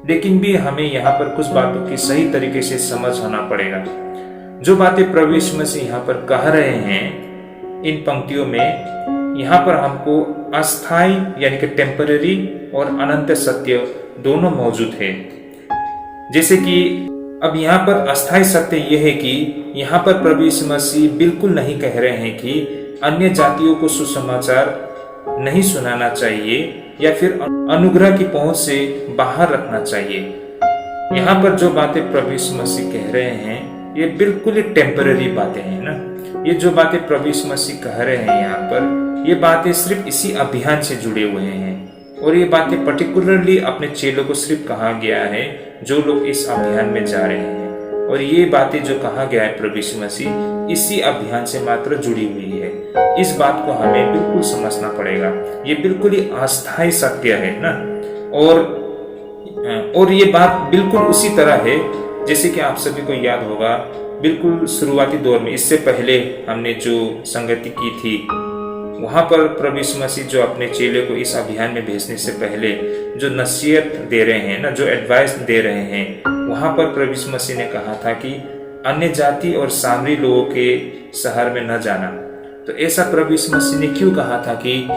लेकिन भी हमें यहाँ पर कुछ बातों की सही तरीके से समझ होना पड़ेगा। जो बातें प्रभु यीशु मसीह यहाँ पर कह रहे हैं इन पंक्तियों में, यहाँ पर हमको अस्थाई यानी कि टेम्पररी और अनंत सत्य दोनों मौजूद है। जैसे कि अब यहाँ पर अस्थाई सत्य यह है कि यहाँ पर प्रभु यीशु मसीह बिल्कुल नहीं कह रहे हैं कि अन्य जातियों को सुसमाचार नहीं सुनाना चाहिए या फिर अनुग्रह की पहुंच से बाहर रखना चाहिए। यहाँ पर जो बातें प्रभु यीशु मसीह कह रहे हैं ये बिल्कुल ही टेम्पररी बातें हैं ना। ये जो बातें प्रभु यीशु मसीह कह रहे हैं यहाँ पर, ये बातें सिर्फ इसी अभियान से जुड़े हुए हैं और ये बातें पर्टिकुलरली अपने चेलों को सिर्फ कहा गया है जो लोग इस अभियान में जा रहे हैं। और ये बातें जो कहा गया है प्रभु यीशु मसीह इसी अभियान से मात्र जुड़ी हुई है। इस बात को हमें बिल्कुल समझना पड़ेगा। ये बिल्कुल ही अस्थायी सत्य है ना। और ये बात बिल्कुल उसी तरह है जैसे कि आप सभी को याद होगा, बिल्कुल शुरुआती दौर में, इससे पहले हमने जो संगति की थी, वहां पर प्रभु यीशु मसीह जो अपने चेले को इस अभियान में भेजने से पहले जो नसीहत दे रहे हैं ना, जो एडवाइस दे रहे हैं, वहां पर प्रभु यीशु मसीह ने कहा था कि अन्य जाति और सामरी लोगों के शहर में न जाना। तो ऐसा प्रभु यीशु मसीह ने क्यों कहा था कि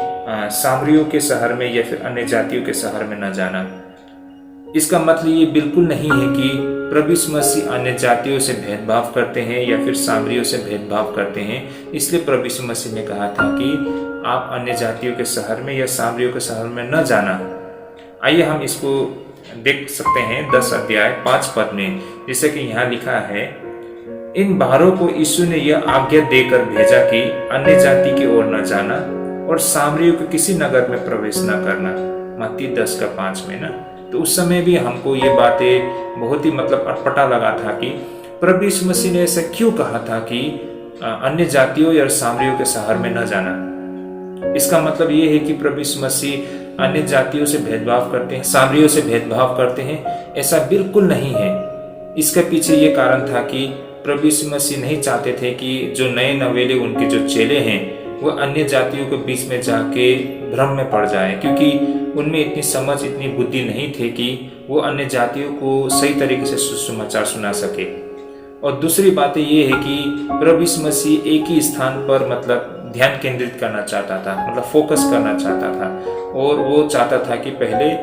सामरियों के शहर में या फिर अन्य जातियों के शहर में न जाना? इसका मतलब ये बिल्कुल नहीं है कि प्रभु यीशु मसीह अन्य जातियों से भेदभाव करते हैं या फिर सामरियों से भेदभाव करते हैं, इसलिए प्रभु यीशु मसीह ने कहा था कि आप अन्य जातियों के शहर में या सामरियों के शहर में न जाना। आइए हम इसको देख सकते हैं 10 अध्याय 5 पद में, जैसे कि यहाँ लिखा है, इन बाहरों को यीशु ने यह आज्ञा देकर भेजा कि अन्य जाति की ओर न जाना और सामरियों के किसी नगर में प्रवेश न करना। मत्ती 10:5 में ना। तो उस समय भी हमको ये बातें बहुत ही अटपटा लगा था कि प्रभु यीशु मसीह ने ऐसा क्यों कहा था कि अन्य जातियों या सामरियों के शहर में न जाना। इसका मतलब ये है कि प्रभु यीशु मसीह अन्य जातियों से भेदभाव करते हैं, सामरियों से भेदभाव करते हैं, ऐसा बिल्कुल नहीं है। इसके पीछे ये कारण था कि प्रभु यीशु मसीह नहीं चाहते थे कि जो नए नवेले उनके जो चेले हैं वो अन्य जातियों के बीच में जाके भ्रम में पड़ जाए, क्योंकि उनमें इतनी समझ, इतनी बुद्धि नहीं थे कि वो अन्य जातियों को सही तरीके से सुसमाचार सुना सके। और दूसरी बात ये है कि प्रभु यीशु मसीह एक ही स्थान पर ध्यान केंद्रित करना चाहता था, फोकस करना चाहता था, और वो चाहता था कि पहले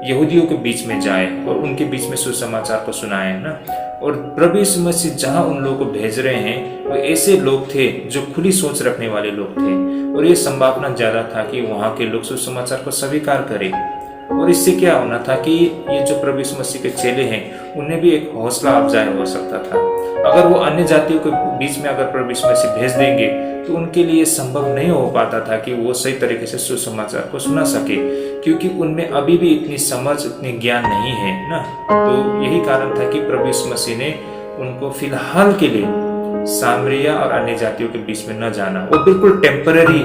यहूदियों के बीच में जाए और उनके बीच में सुसमाचार को सुनाए ना। और प्रभु यीशु मसीह जहां उन लोगों को भेज रहे हैं वो ऐसे लोग थे जो खुली सोच रखने वाले लोग थे, और ये संभावना ज्यादा था कि वहां के लोग सुसमाचार को स्वीकार करें। और इससे क्या होना था कि ये जो प्रभु यीशु मसीह के चेले हैं उन्हें भी एक हौसला अफजाई हो सकता था। अगर वो अन्य जातियों के बीच में अगर प्रभु यीशु मसीह भेज देंगे तो उनके लिए संभव नहीं हो पाता था कि वो सही तरीके से सुसमाचार को सुना सके, क्योंकि उनमें अभी भी इतनी समझ, इतनी ज्ञान नहीं है ना। तो यही कारण था कि प्रभु यीशु मसीह ने उनको फिलहाल के लिए सामरिया और अन्य जातियों के बीच में न जाना, वो बिल्कुल टेम्पररी,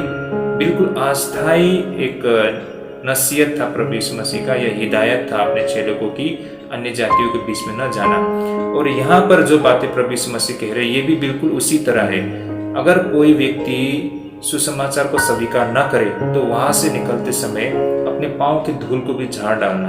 बिल्कुल अस्थायी एक नसीहत था प्रभु यीशु मसीह का, यह हिदायत था अपने चेलों को कि अन्य जातियों के बीच में न जाना। और यहाँ पर जो बातें प्रभु यीशु मसीह कह रहे हैं ये भी बिल्कुल उसी तरह है। अगर कोई व्यक्ति सुसमाचार को स्वीकार न करे तो वहां से निकलते समय अपने पाँव की धूल को भी झाड़ डालना,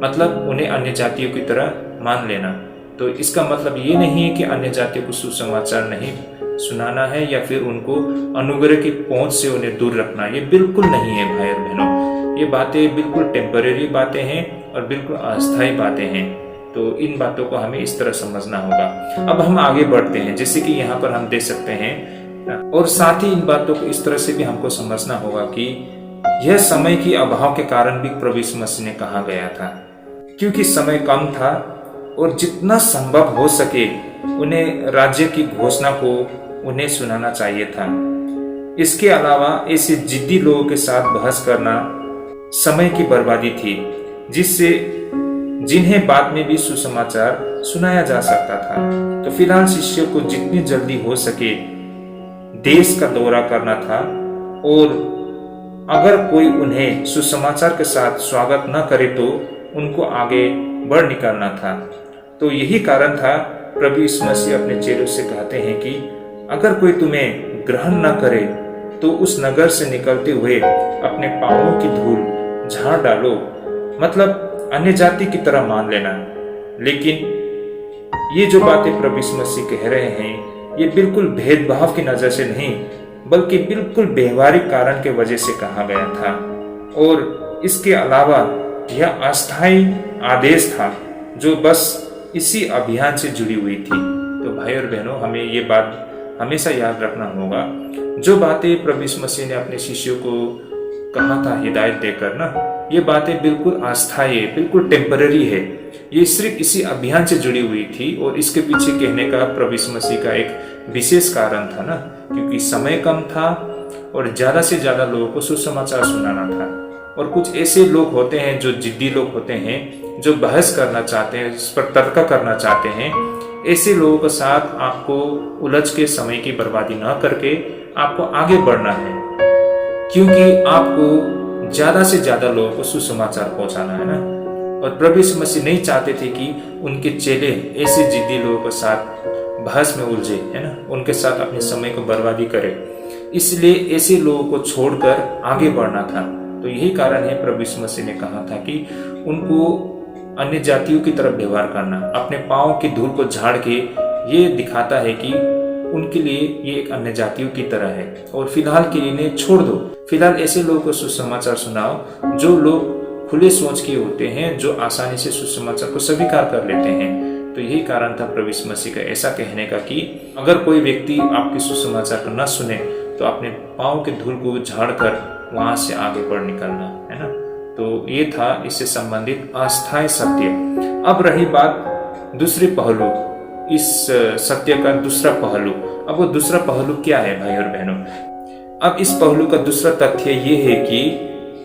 मतलब उन्हें अन्य जातियों की तरह मान लेना। तो इसका मतलब ये नहीं है कि अन्य जातियों को सुसमाचार नहीं सुनाना है या फिर उनको अनुग्रह की पहुंच से उन्हें दूर रखना, ये बिल्कुल नहीं है भाई और बहनों। ये बातें बिल्कुल टेम्परेरी बातें हैं और बिल्कुल अस्थायी बातें हैं। तो इन बातों को हमें इस तरह समझना होगा। अब हम आगे बढ़ते हैं, जैसे कि यहाँ पर हम देख सकते हैं, और साथ ही इन बातों को इस तरह से भी हमको समझना होगा कि यह समय की अभाव के कारण भी प्रभु यीशु मसीह ने कहा गया था, क्योंकि समय कम था और जितना संभव हो सके उन्हें राज्य की घोषणा को उन्हें सुनाना चाहिए था। इसके अलावा ऐसे जिद्दी लोगों के साथ बहस करना समय की बर्बादी थी, जिससे जिन्हें बाद में भी सुसमाचार सुनाया जा सकता था। तो फिलहाल शिष्यों को जितनी जल्दी हो सके देश का दौरा करना था, और अगर कोई उन्हें सुसमाचार के साथ स्वागत न करे तो उनको आगे बढ़ निकलना था। तो यही कारण था प्रभु यीशु मसीह अपने चेलों से कहते हैं कि अगर कोई तुम्हें ग्रहण न करे तो उस नगर से निकलते हुए अपने पांवों की धूल झाड़ डालो, मतलब अन्य जाति की तरह मान लेना। लेकिन ये जो बातें प्रभु यीशु मसीह कह रहे हैं, ये बिल्कुल भेदभाव की नजर से नहीं, बल्कि बिल्कुल व्यवहारिक कारण के वजह से कहा गया था। और इसके अलावा यह अस्थायी आदेश था जो बस इसी अभियान से जुड़ी हुई थी। तो भाई और बहनों, हमें ये बात हमेशा याद रखना होगा, जो बातें प्रभु यीशु मसीह ने अपने शिष्यों को कहा था हिदायत देकर ना, ये बातें बिल्कुल अस्थायी है, बिल्कुल टेम्पररी है। ये सिर्फ इसी अभियान से जुड़ी हुई थी, और इसके पीछे कहने का प्रभु यीशु मसीह का एक विशेष कारण था ना, क्योंकि समय कम था और ज्यादा से ज्यादा लोगों को सुसमाचार सुनाना था। और कुछ ऐसे लोग होते हैं जो जिद्दी लोग होते हैं, जो बहस करना चाहते हैं, इस पर तर्क करना चाहते हैं। ऐसे लोगों के साथ आपको उलझ के समय की बर्बादी न करके आपको आगे बढ़ना है, क्योंकि आपको ज्यादा से ज्यादा लोगों को सुसमाचार पहुंचाना है ना। और प्रभु यीशु मसीह नहीं चाहते थे कि उनके चेले ऐसे जिद्दी लोगों के साथ बहस में उलझे, है ना, उनके साथ अपने समय को बर्बादी करे। इसलिए ऐसे लोगों को छोड़कर आगे बढ़ना था। तो यही कारण है प्रभु यीशु मसीह ने कहा था कि उनको अन्य जातियों की तरफ व्यवहार करना, अपने पांव की धूल को झाड़ के ये दिखाता है कि उनके लिए ये एक अन्य जातियों की तरह है, और फिलहाल के लिए इन्हें छोड़ दो। फिलहाल ऐसे लोगों को सुसमाचार सुनाओ जो लोग खुले सोच के होते हैं, जो आसानी से सुसमाचार को स्वीकार कर लेते हैं। तो यही कारण था प्रभु यीशु मसीह का ऐसा कहने का कि अगर कोई व्यक्ति आपके सुसमाचार को न सुने तो अपने पांव के धूल को झाड़ कर वहां से आगे बढ़ निकलना, है ना। तो ये था इससे संबंधित अस्थायी सत्य। अब रही बात दूसरे पहलू, इस सत्य का दूसरा पहलू। अब वो दूसरा पहलू क्या है भाई और बहनों? अब इस पहलू का दूसरा तथ्य ये है कि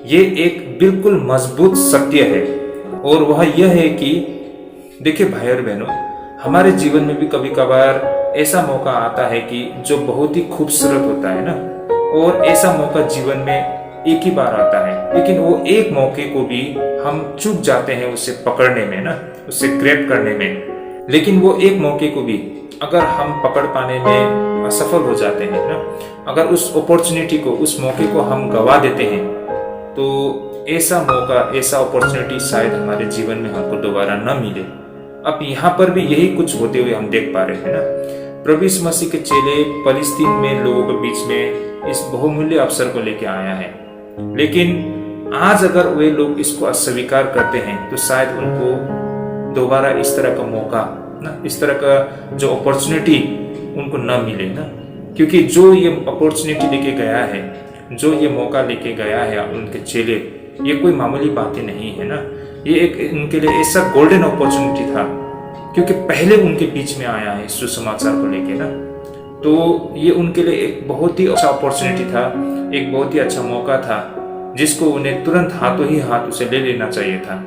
ये एक बिल्कुल मजबूत सत्य है, और वह यह है कि देखिए भाई और बहनों, हमारे जीवन में भी कभी कभार ऐसा मौका आता है कि जो बहुत ही खूबसूरत होता है ना, और ऐसा मौका जीवन में एक ही बार आता है, लेकिन वो एक मौके को भी हम चूक जाते हैं उसे पकड़ने में ना, उसे ग्रैब करने में। लेकिन वो एक मौके को भी अगर हम पकड़ पाने में असफल हो जाते हैं ना, अगर उस अपॉर्चुनिटी को, उस मौके को हम गवा देते हैं, तो ऐसा मौका, ऐसा अपॉर्चुनिटी शायद हमारे जीवन में हमको दोबारा न मिले। अब यहाँ पर भी यही कुछ होते हुए हम देख पा रहे हैं ना। प्रभु यीशु मसीह के चेले फलस्तीन में लोगों के बीच में इस बहुमूल्य अवसर को लेकर आया है, लेकिन आज अगर वे लोग इसको अस्वीकार करते हैं तो शायद उनको दोबारा इस तरह का मौका ना, इस तरह का जो अपॉर्चुनिटी उनको न मिले ना। क्योंकि जो ये अपॉर्चुनिटी लेके गया है, जो ये मौका लेके गया है उनके चेले, ये कोई मामूली बातें नहीं है ना। ये एक उनके लिए ऐसा गोल्डन अपॉर्चुनिटी था, क्योंकि पहले उनके बीच में आया है सुसमाचार को लेके ना। तो ये उनके लिए एक बहुत ही अच्छा अपॉर्चुनिटी था, एक बहुत ही अच्छा मौका था, जिसको उन्हें तुरंत हाथों ही हाथ उसे ले लेना चाहिए था।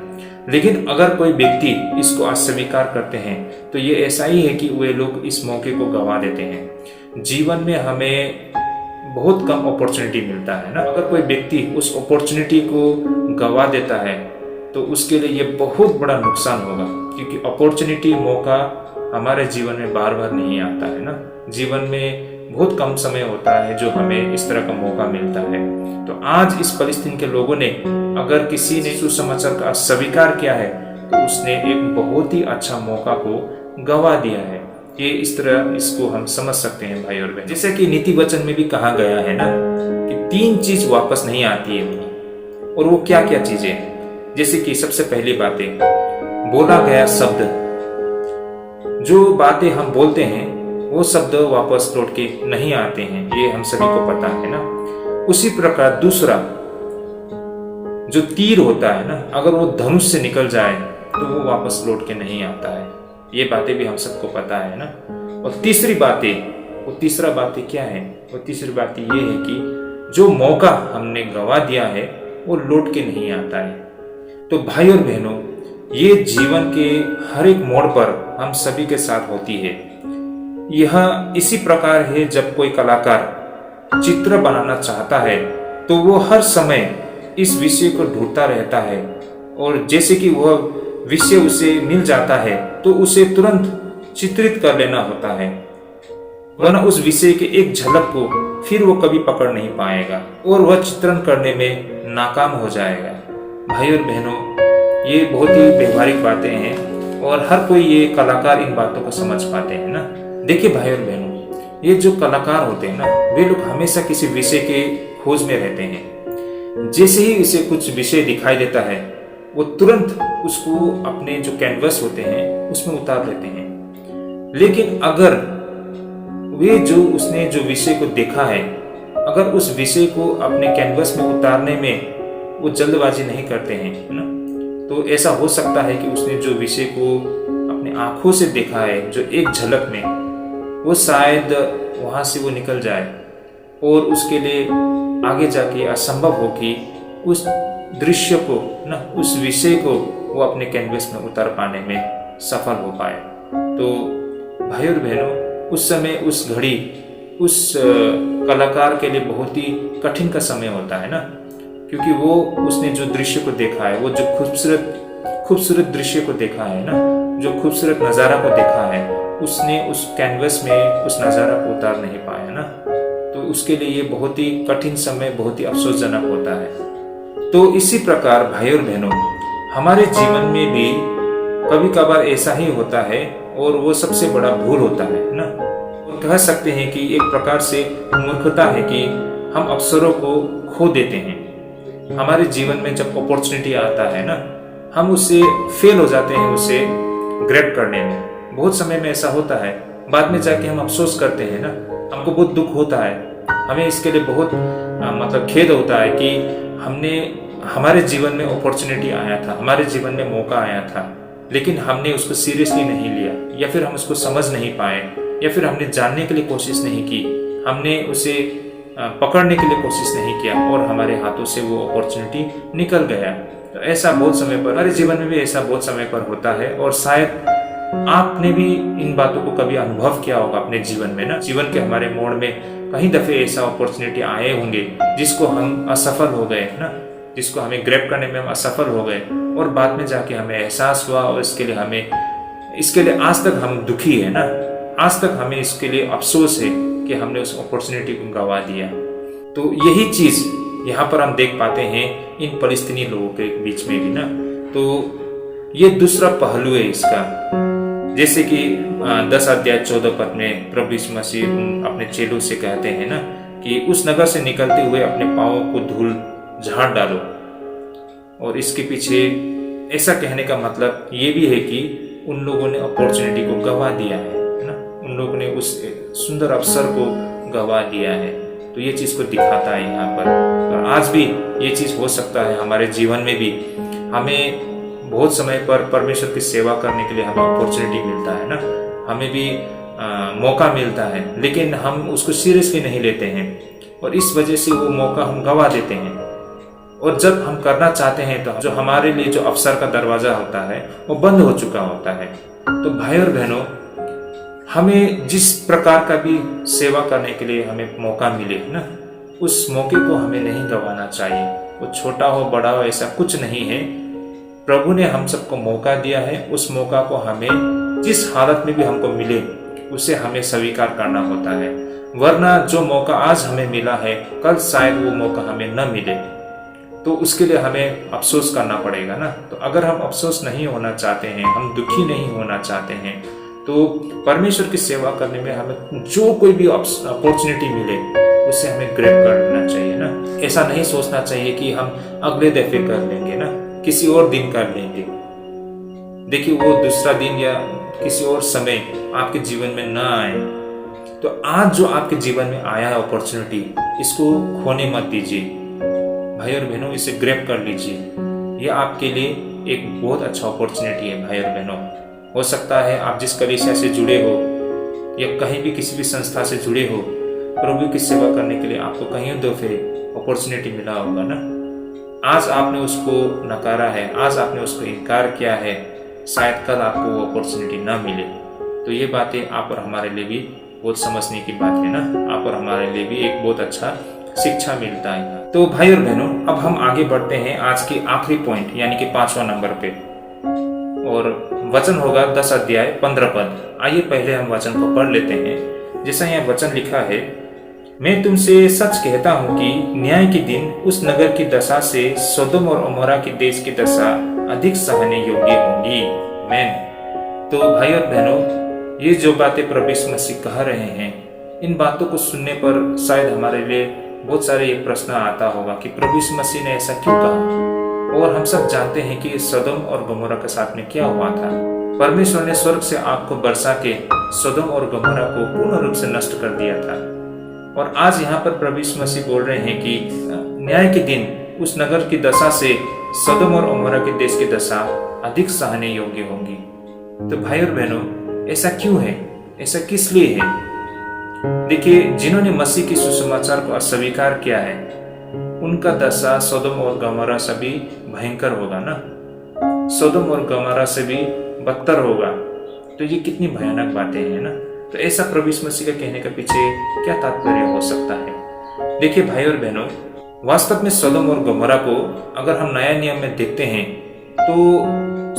लेकिन अगर कोई व्यक्ति इसको अस्वीकार करते हैं तो ये ऐसा ही है कि वे लोग इस मौके को गंवा देते हैं। जीवन में हमें बहुत कम अपॉर्चुनिटी मिलता है ना। अगर कोई व्यक्ति उस अपॉर्चुनिटी को गंवा देता है तो उसके लिए ये बहुत बड़ा नुकसान होगा, क्योंकि अपॉर्चुनिटी, मौका हमारे जीवन में बार बार नहीं आता है ना। जीवन में बहुत कम समय होता है जो हमें इस तरह का मौका मिलता है। तो आज इस फलस्तीन के लोगों ने, अगर किसी ने सुसमाचार का स्वीकार किया है तो उसने एक बहुत ही अच्छा मौका को गंवा दिया है। ये इस तरह इसको हम समझ सकते हैं भाई और बहन। जैसे कि नीति वचन में भी कहा गया है ना कि 3 चीज वापस नहीं आती है, और वो क्या क्या चीजें? जैसे कि सबसे पहली बातें, बोला गया शब्द। जो बातें हम बोलते हैं वो शब्द वापस लौट के नहीं आते हैं, ये हम सभी को पता है ना। उसी प्रकार दूसरा, जो तीर होता है ना, अगर वो धनुष से निकल जाए तो वो वापस लौट के नहीं आता है। ये बातें भी हम सबको पता है ना। और तीसरी बातें, वो तीसरा बातें क्या है? और तीसरी बात ये है कि जो मौका हमने गंवा दिया है वो लौट के नहीं आता है। तो भाई और बहनों, ये जीवन के हर एक मोड़ पर हम सभी के साथ होती है। यह इसी प्रकार है, जब कोई कलाकार चित्र बनाना चाहता है तो वो हर समय इस विषय को ढूंढता रहता है, और जैसे कि वह विषय उसे मिल जाता है तो उसे तुरंत चित्रित कर लेना होता है, वरना उस विषय के एक झलक को फिर वो कभी पकड़ नहीं पाएगा और वह चित्रण करने में नाकाम हो जाएगा। भाई और बहनों, ये बहुत ही व्यवहारिक बातें हैं और हर कोई ये कलाकार इन बातों को समझ पाते हैं ना। देखिए भाई और बहनों, ये जो कलाकार होते हैं ना, वे लोग हमेशा किसी विषय के खोज में रहते हैं। जैसे ही इसे कुछ विषय दिखाई देता है वो तुरंत उसको अपने जो कैनवस होते हैं उसमें उतार लेते हैं। लेकिन अगर वे उसने जो विषय को देखा है, अगर उस विषय को अपने कैनवस में उतारने में वो जल्दबाजी नहीं करते हैं, है ना, तो ऐसा हो सकता है कि उसने जो विषय को अपने आंखों से देखा है, जो एक झलक में, वो शायद वहां से वो निकल जाए और उसके लिए आगे जाके असंभव हो कि उस दृश्य को ना, उस विषय को वो अपने कैनवस में उतार पाने में सफल हो पाए। तो भाई और बहनों, उस समय, उस घड़ी, उस कलाकार के लिए बहुत ही कठिन का समय होता है ना, क्योंकि वो उसने जो दृश्य को देखा है, वो जो खूबसूरत दृश्य को देखा है ना, जो खूबसूरत नज़ारा को देखा है, उसने उस कैनवस में उस नज़ारा को उतार नहीं पाया ना, तो उसके लिए ये बहुत ही कठिन समय, बहुत ही अफसोसजनक होता है। तो इसी प्रकार भाई और बहनों, हमारे जीवन में भी कभी कभार ऐसा ही होता है और वो सबसे बड़ा भूल होता है ना, और कह सकते हैं कि एक प्रकार से मूर्खता है कि हम अवसरों को खो देते हैं। हमारे जीवन में जब अपॉर्चुनिटी आता है ना, हम उससे फेल हो जाते हैं, उसे ग्रैब करने में। बहुत समय में ऐसा होता है, बाद में जाके हम अफसोस करते हैं ना, हमको बहुत दुख होता है, हमें इसके लिए बहुत मतलब खेद होता है कि हमारे जीवन में अपॉर्चुनिटी आया था, हमारे जीवन में मौका आया था, लेकिन हमने उसको सीरियसली नहीं लिया, या फिर हम उसको समझ नहीं पाए, या फिर हमने जानने के लिए कोशिश नहीं की, हमने उसे पकड़ने के लिए कोशिश नहीं किया और हमारे हाथों से वो अपॉर्चुनिटी निकल गया। तो ऐसा बहुत समय पर, हमारे जीवन में भी ऐसा बहुत समय पर होता है, और शायद आपने भी इन बातों को कभी अनुभव किया होगा अपने जीवन में ना। जीवन के हमारे मोड़ में कई दफे ऐसा अपॉर्चुनिटी आए होंगे जिसको हम असफल हो गए ना, जिसको हमें ग्रैब करने में हम असफल हो गए, और बाद में जाके हमें एहसास हुआ, और इसके लिए आज तक हम दुखी है ना, आज तक हमें इसके लिए अफसोस है कि हमने उस अपॉर्चुनिटी को गंवा दिया। तो यही चीज यहाँ पर हम देख पाते हैं इन फलस्तीनी लोगों के बीच में भी ना। तो ये दूसरा पहलू है इसका, जैसे कि 10 अध्याय 14 पद में प्रभु यीशु मसीह अपने चेलों से कहते हैं ना कि उस नगर से निकलते हुए अपने पांवों को धूल झाड़ डालो। और इसके पीछे ऐसा कहने का मतलब ये भी है कि उन लोगों ने अपॉर्चुनिटी को गंवा दिया है ना, उन लोगों ने उस सुंदर अवसर को गंवा दिया है। तो ये चीज को दिखाता है यहाँ पर। और आज भी ये चीज हो सकता है हमारे जीवन में भी, हमें बहुत समय पर परमेश्वर की सेवा करने के लिए हमें अपॉर्चुनिटी मिलता है ना, हमें भी मौका मिलता है, लेकिन हम उसको सीरियसली नहीं लेते हैं, और इस वजह से वो मौका हम गंवा देते हैं। और जब हम करना चाहते हैं तो जो हमारे लिए जो अवसर का दरवाजा होता है वो बंद हो चुका होता है। तो भाई और बहनों, हमें जिस प्रकार का भी सेवा करने के लिए हमें मौका मिले ना, उस मौके को हमें नहीं गंवाना चाहिए। वो छोटा हो बड़ा हो ऐसा कुछ नहीं है, प्रभु ने हम सबको मौका दिया है। उस मौका को हमें जिस हालत में भी हमको मिले उसे हमें स्वीकार करना होता है, वरना जो मौका आज हमें मिला है कल शायद वो मौका हमें न मिले, तो उसके लिए हमें अफसोस करना पड़ेगा ना। तो अगर हम अफसोस नहीं होना चाहते हैं, हम दुखी नहीं होना चाहते हैं, तो परमेश्वर की सेवा करने में हमें जो कोई भी अपॉर्चुनिटी मिले उसे हमें ग्रैब कर लेना चाहिए ना। ऐसा नहीं सोचना चाहिए कि हम अगले दफे कर लेंगे ना, किसी और दिन कर लेंगे। देखिए, वो दूसरा दिन या किसी और समय आपके जीवन में ना आए, तो आज जो आपके जीवन में आया है अपॉर्चुनिटी, इसको खोने मत दीजिए भाई और बहनों, इसे ग्रैब कर लीजिए। ये आपके लिए एक बहुत अच्छा अपॉर्चुनिटी है भाई और बहनों। हो सकता है आप जिस कलीसिया से जुड़े हो या कहीं भी किसी भी संस्था से जुड़े हो, प्रभु की सेवा करने के लिए आपको कहीं दफे अपॉर्चुनिटी मिला होगा ना। आज आपने उसको नकारा है, आज आपने उसको इनकार किया है, शायद कल आपको वो अपॉर्चुनिटी ना मिले। तो ये बातें आप और हमारे लिए भी बहुत समझने की बात है ना, आप और हमारे लिए भी एक बहुत अच्छा शिक्षा मिलता है। तो भाई और बहनों, अब हम आगे बढ़ते हैं आज की आखिरी पॉइंट यानी कि 5वां नंबर पे, और वचन होगा 10 अध्याय 15 पद। आइए पहले हम वचन को पढ़ लेते हैं। जैसा यहाँ वचन लिखा है, मैं तुमसे सच कहता हूँ कि न्याय के दिन उस नगर की दशा से सोदोम और अमोरा के देश की दशा अधिक सहने योग्य होंगी। आमीन। तो भाई और बहनों, ये जो बातें प्रभु यीशु मसीह कह रहे हैं, इन बातों को सुनने पर शायद हमारे लिए बहुत सारे ये प्रश्न आता होगा कि प्रभु यीशु मसीह ने ऐसा क्यों कहा। और हम सब जानते हैं कि सदोम और गमोरा के साथ में क्या हुआ था। परमेश्वर ने स्वर्ग से आग को बरसा के सदोम और गमोरा को पूर्ण रूप से नष्ट कर दिया था। और आज यहाँ पर प्रभु यीशु मसीह बोल रहे हैं कि न्याय के दिन उस नगर की दशा से सदोम और गमोरा के देश की दशा अधिक सहने योग्य होंगी। तो भाई और बहनों, ऐसा क्यों है, ऐसा किस लिए है? देखिए, जिन्होंने मसीह की सुसमाचार को अस्वीकार किया है, उनका दशा सदोम और गमोरा से भी भयंकर होगा ना, सदोम और गमोरा से भी बदतर होगा। तो ये कितनी भयानक बातें हैं ना। तो ऐसा प्रभु यीशु मसीह का कहने के पीछे क्या तात्पर्य हो सकता है? देखिए भाई और बहनों, वास्तव में सदोम और गमोरा को अगर हम नया नियम में देखते हैं तो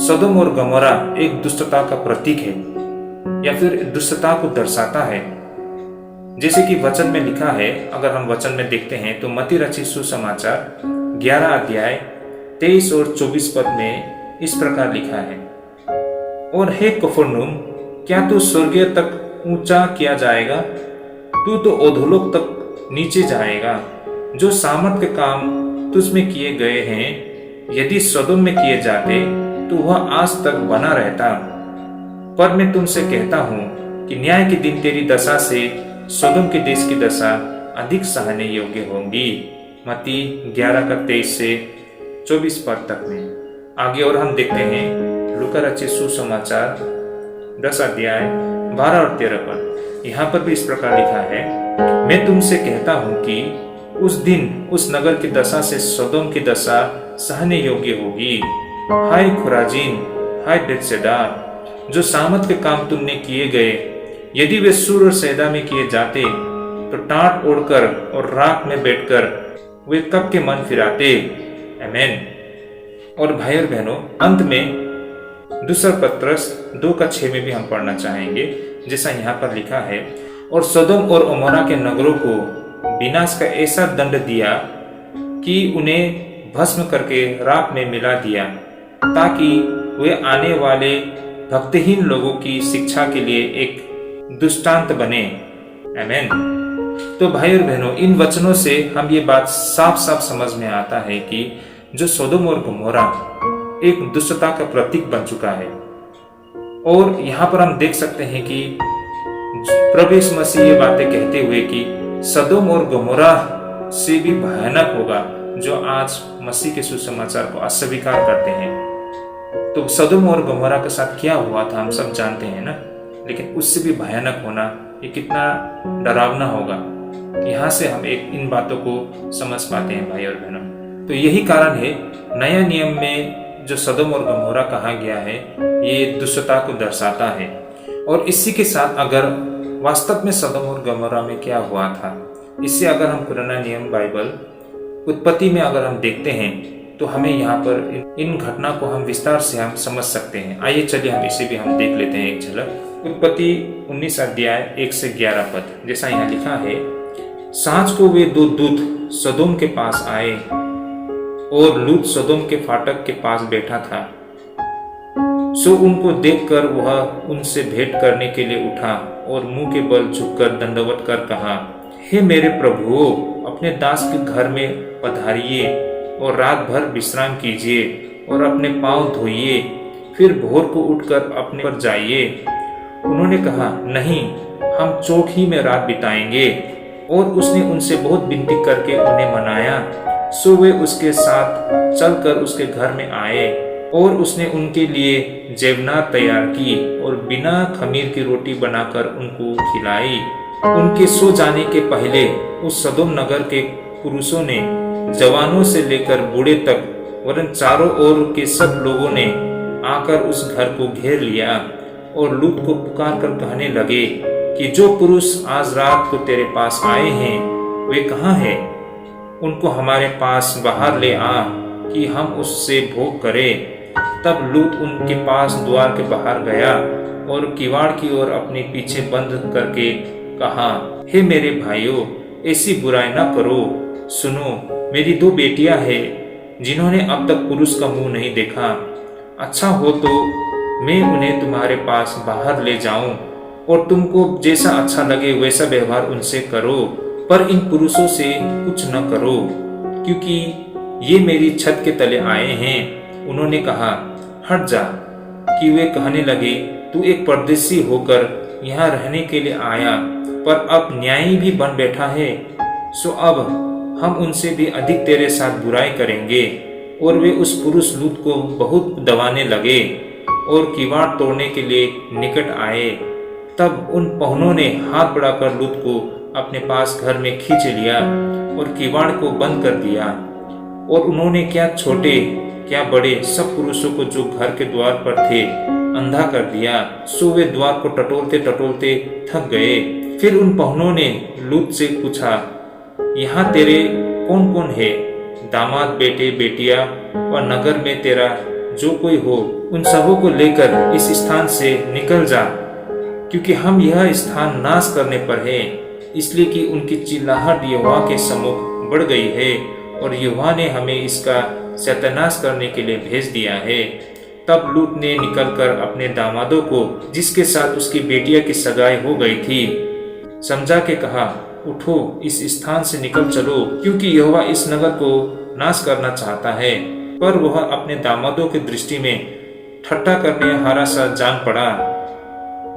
सदोम और गमोरा एक दुष्टता का प्रतीक है या फिर दुष्टता को दर्शाता है। जैसे कि वचन में लिखा है, अगर हम वचन में देखते हैं तो मत्ती रचित सुसमाचार 11 अध्याय 23 और 24 पद में इस प्रकार लिखा है, और हे कफरनहूम, क्या तू स्वर्गीय तक ऊंचा किया जाएगा? तू तो अधोलोक तक नीचे जाएगा। जो सामर्थ के काम तुझमें किए गए हैं, यदि सदोम में किए जाते तो वह आज तक बना रहता। पर मैं तुमसे कहता हूं कि न्याय के दिन तेरी दशा से सदोम के देश की दशा अधिक सहने योग्य होंगी। मत्ती 11 का 23 से 24 पद तक में। आगे और हम देखते हैं लूका रचित सुसमाचार 10 अध्याय 12 और 13 पद। यहाँ पर भी इस प्रकार लिखा है, मैं तुमसे कहता हूँ कि उस दिन उस नगर की दशा से सदोम की दशा सहने योग्य होगी। हाय खुराजीन, हाय बेतसैदा, जो सामर्थ के काम तुमने किए गए, यदि वे सूर और सैदा में किए जाते तो टाट ओढ़कर और राख में बैठकर वे कब के मन फिराते। आमीन। और भाई और बहनों, अंत में दूसरा पत्रस 2 का 6 में भी हम पढ़ना चाहेंगे, जैसा यहाँ पर लिखा है, और सदोम और अमोरा के नगरों को विनाश का ऐसा दंड दिया कि उन्हें भस्म करके राख में मिला दिया, ताकि वे आने वाले भक्तिहीन लोगों की शिक्षा के लिए एक दृष्टांत बने। आमीन। तो भाई और बहनों, इन वचनों से हम ये बात साफ साफ समझ में आता है कि जो सदोम और गमोरा एक दुष्टता का प्रतीक बन चुका है। और यहाँ पर हम देख सकते हैं कि प्रभु यीशु मसीह ये बातें कहते हुए कि सदोम और गमोरा से भी भयानक होगा जो आज मसीह के सुसमाचार को अस्वीकार करते हैं। तो सदोम और गमोरा के साथ क्या हुआ था हम सब जानते हैं ना, लेकिन उससे भी भयानक होना ये कितना डरावना होगा। यहाँ से हम इन बातों को समझ पाते हैं भाई और बहनों। तो यही कारण है नया नियम में जो सदोम और गमोरा कहा गया है, ये दुष्टता को दर्शाता है। और इसी के साथ अगर वास्तव में सदोम और गमोरा में क्या हुआ था, इससे अगर हम पुराना नियम बाइबल उत्पत्ति में अगर हम देखते हैं तो हमें यहाँ पर इन घटना को हम विस्तार से हम समझ सकते हैं। आइए चलिए हम इसे भी हम देख लेते हैं एक झलक। उत्पत्ति 19 अध्याय 1 से 11 पद, जैसा यहाँ लिखा है, सांझ को वे 2 दूत सदोम के पास आए और लूत सदोम के फाटक के पास बैठा था। सो उनको देखकर वह उनसे भेंट करने के लिए उठा और मुंह के बल झुककर दंडवत कर कहा, हे मेरे प्रभु, अपने दास के घर में पधारिए और रात भर विश्राम कीजिए और अपने पांव धोइए, फिर भोर को उठकर अपने पर जाइए। उन्होंने कहा, नहीं, हम चौक ही में रात बिताएंगे। और उसने उनसे बहुत विनती करके उन्हें मनाया। सो वे उसके साथ चलकर उसके घर में आए और उसने उनके लिए जेवनात तैयार की और बिना खमीर की रोटी बनाकर उनको खिलाई। उनके सो जाने के पहले उस सदोम नगर के पुरुषों ने जवानों से लेकर बूढ़े तक वरन चारों ओर के सब लोगों ने आकर उस घर को घेर लिया और लूत को पुकार कर कहने लगे कि जो पुरुष आज रात को तेरे पास आए हैं वे कहाँ हैं? उनको हमारे पास बाहर ले आ कि हम उससे भोग करें। तब लूत उनके पास द्वार के बाहर गया और किवाड़ की ओर अपने पीछे बंद करके कहा, हे मेरे भाइयों, ऐसी बुराई न करो। सुनो, मेरी 2 बेटियां हैं जिन्होंने अब तक पुरुष का मुंह नहीं देखा। अच्छा हो तो मैं उन्हें तुम्हारे पास बाहर ले जाऊं और तुमको जैसा अच्छा लगे वैसा व्यवहार उनसे करो, पर इन पुरुषों से कुछ न करो, क्योंकि ये मेरी छत के तले आए हैं। उन्होंने कहा, हट जा। कि वे कहने लगे, तू एक परदेसी होकर यहाँ रहने के लिए आया, पर अब न्यायी भी बन बैठा है। सो अब हम उनसे भी अधिक तेरे साथ बुराई करेंगे। और वे उस पुरुष लूत को बहुत दबाने लगे और किवाड़ तोड़ने के लिए निकट आए। तब उन पहुनों ने हाथ बढ़ाकर लूत को अपने पास घर में खींच लिया और किवाड़ को बंद कर दिया। और उन्होंने क्या छोटे क्या बड़े सब पुरुषों को जो घर के द्वार पर थे अंधा कर दिया। सो वे द्वार को टटोलते टटोलते थक गए। फिर उन पहुनों ने लूत से पूछा, यहाँ तेरे कौन कौन है? दामाद, बेटे, बेटियां और नगर में तेरा जो कोई हो, उन सबों को लेकर इस स्थान से निकल जा, क्योंकि हम यह स्थान नाश करने पर है। इसलिए कि उनकी चिल्लाहट यहोवा के सम्मुख बढ़ गई है और यहोवा ने हमें इसका सत्यानाश करने के लिए भेज दिया है। तब लूत ने निकलकर अपने दामादों को, जिसके साथ उसकी बेटिया की सगाई हो गई थी, समझा के कहा, उठो, इस स्थान से निकल चलो, क्योंकि यहोवा इस नगर को नाश करना चाहता है। पर वह अपने दामादों की दृष्टि में ठट्ठा करने हारा सा जान पड़ा।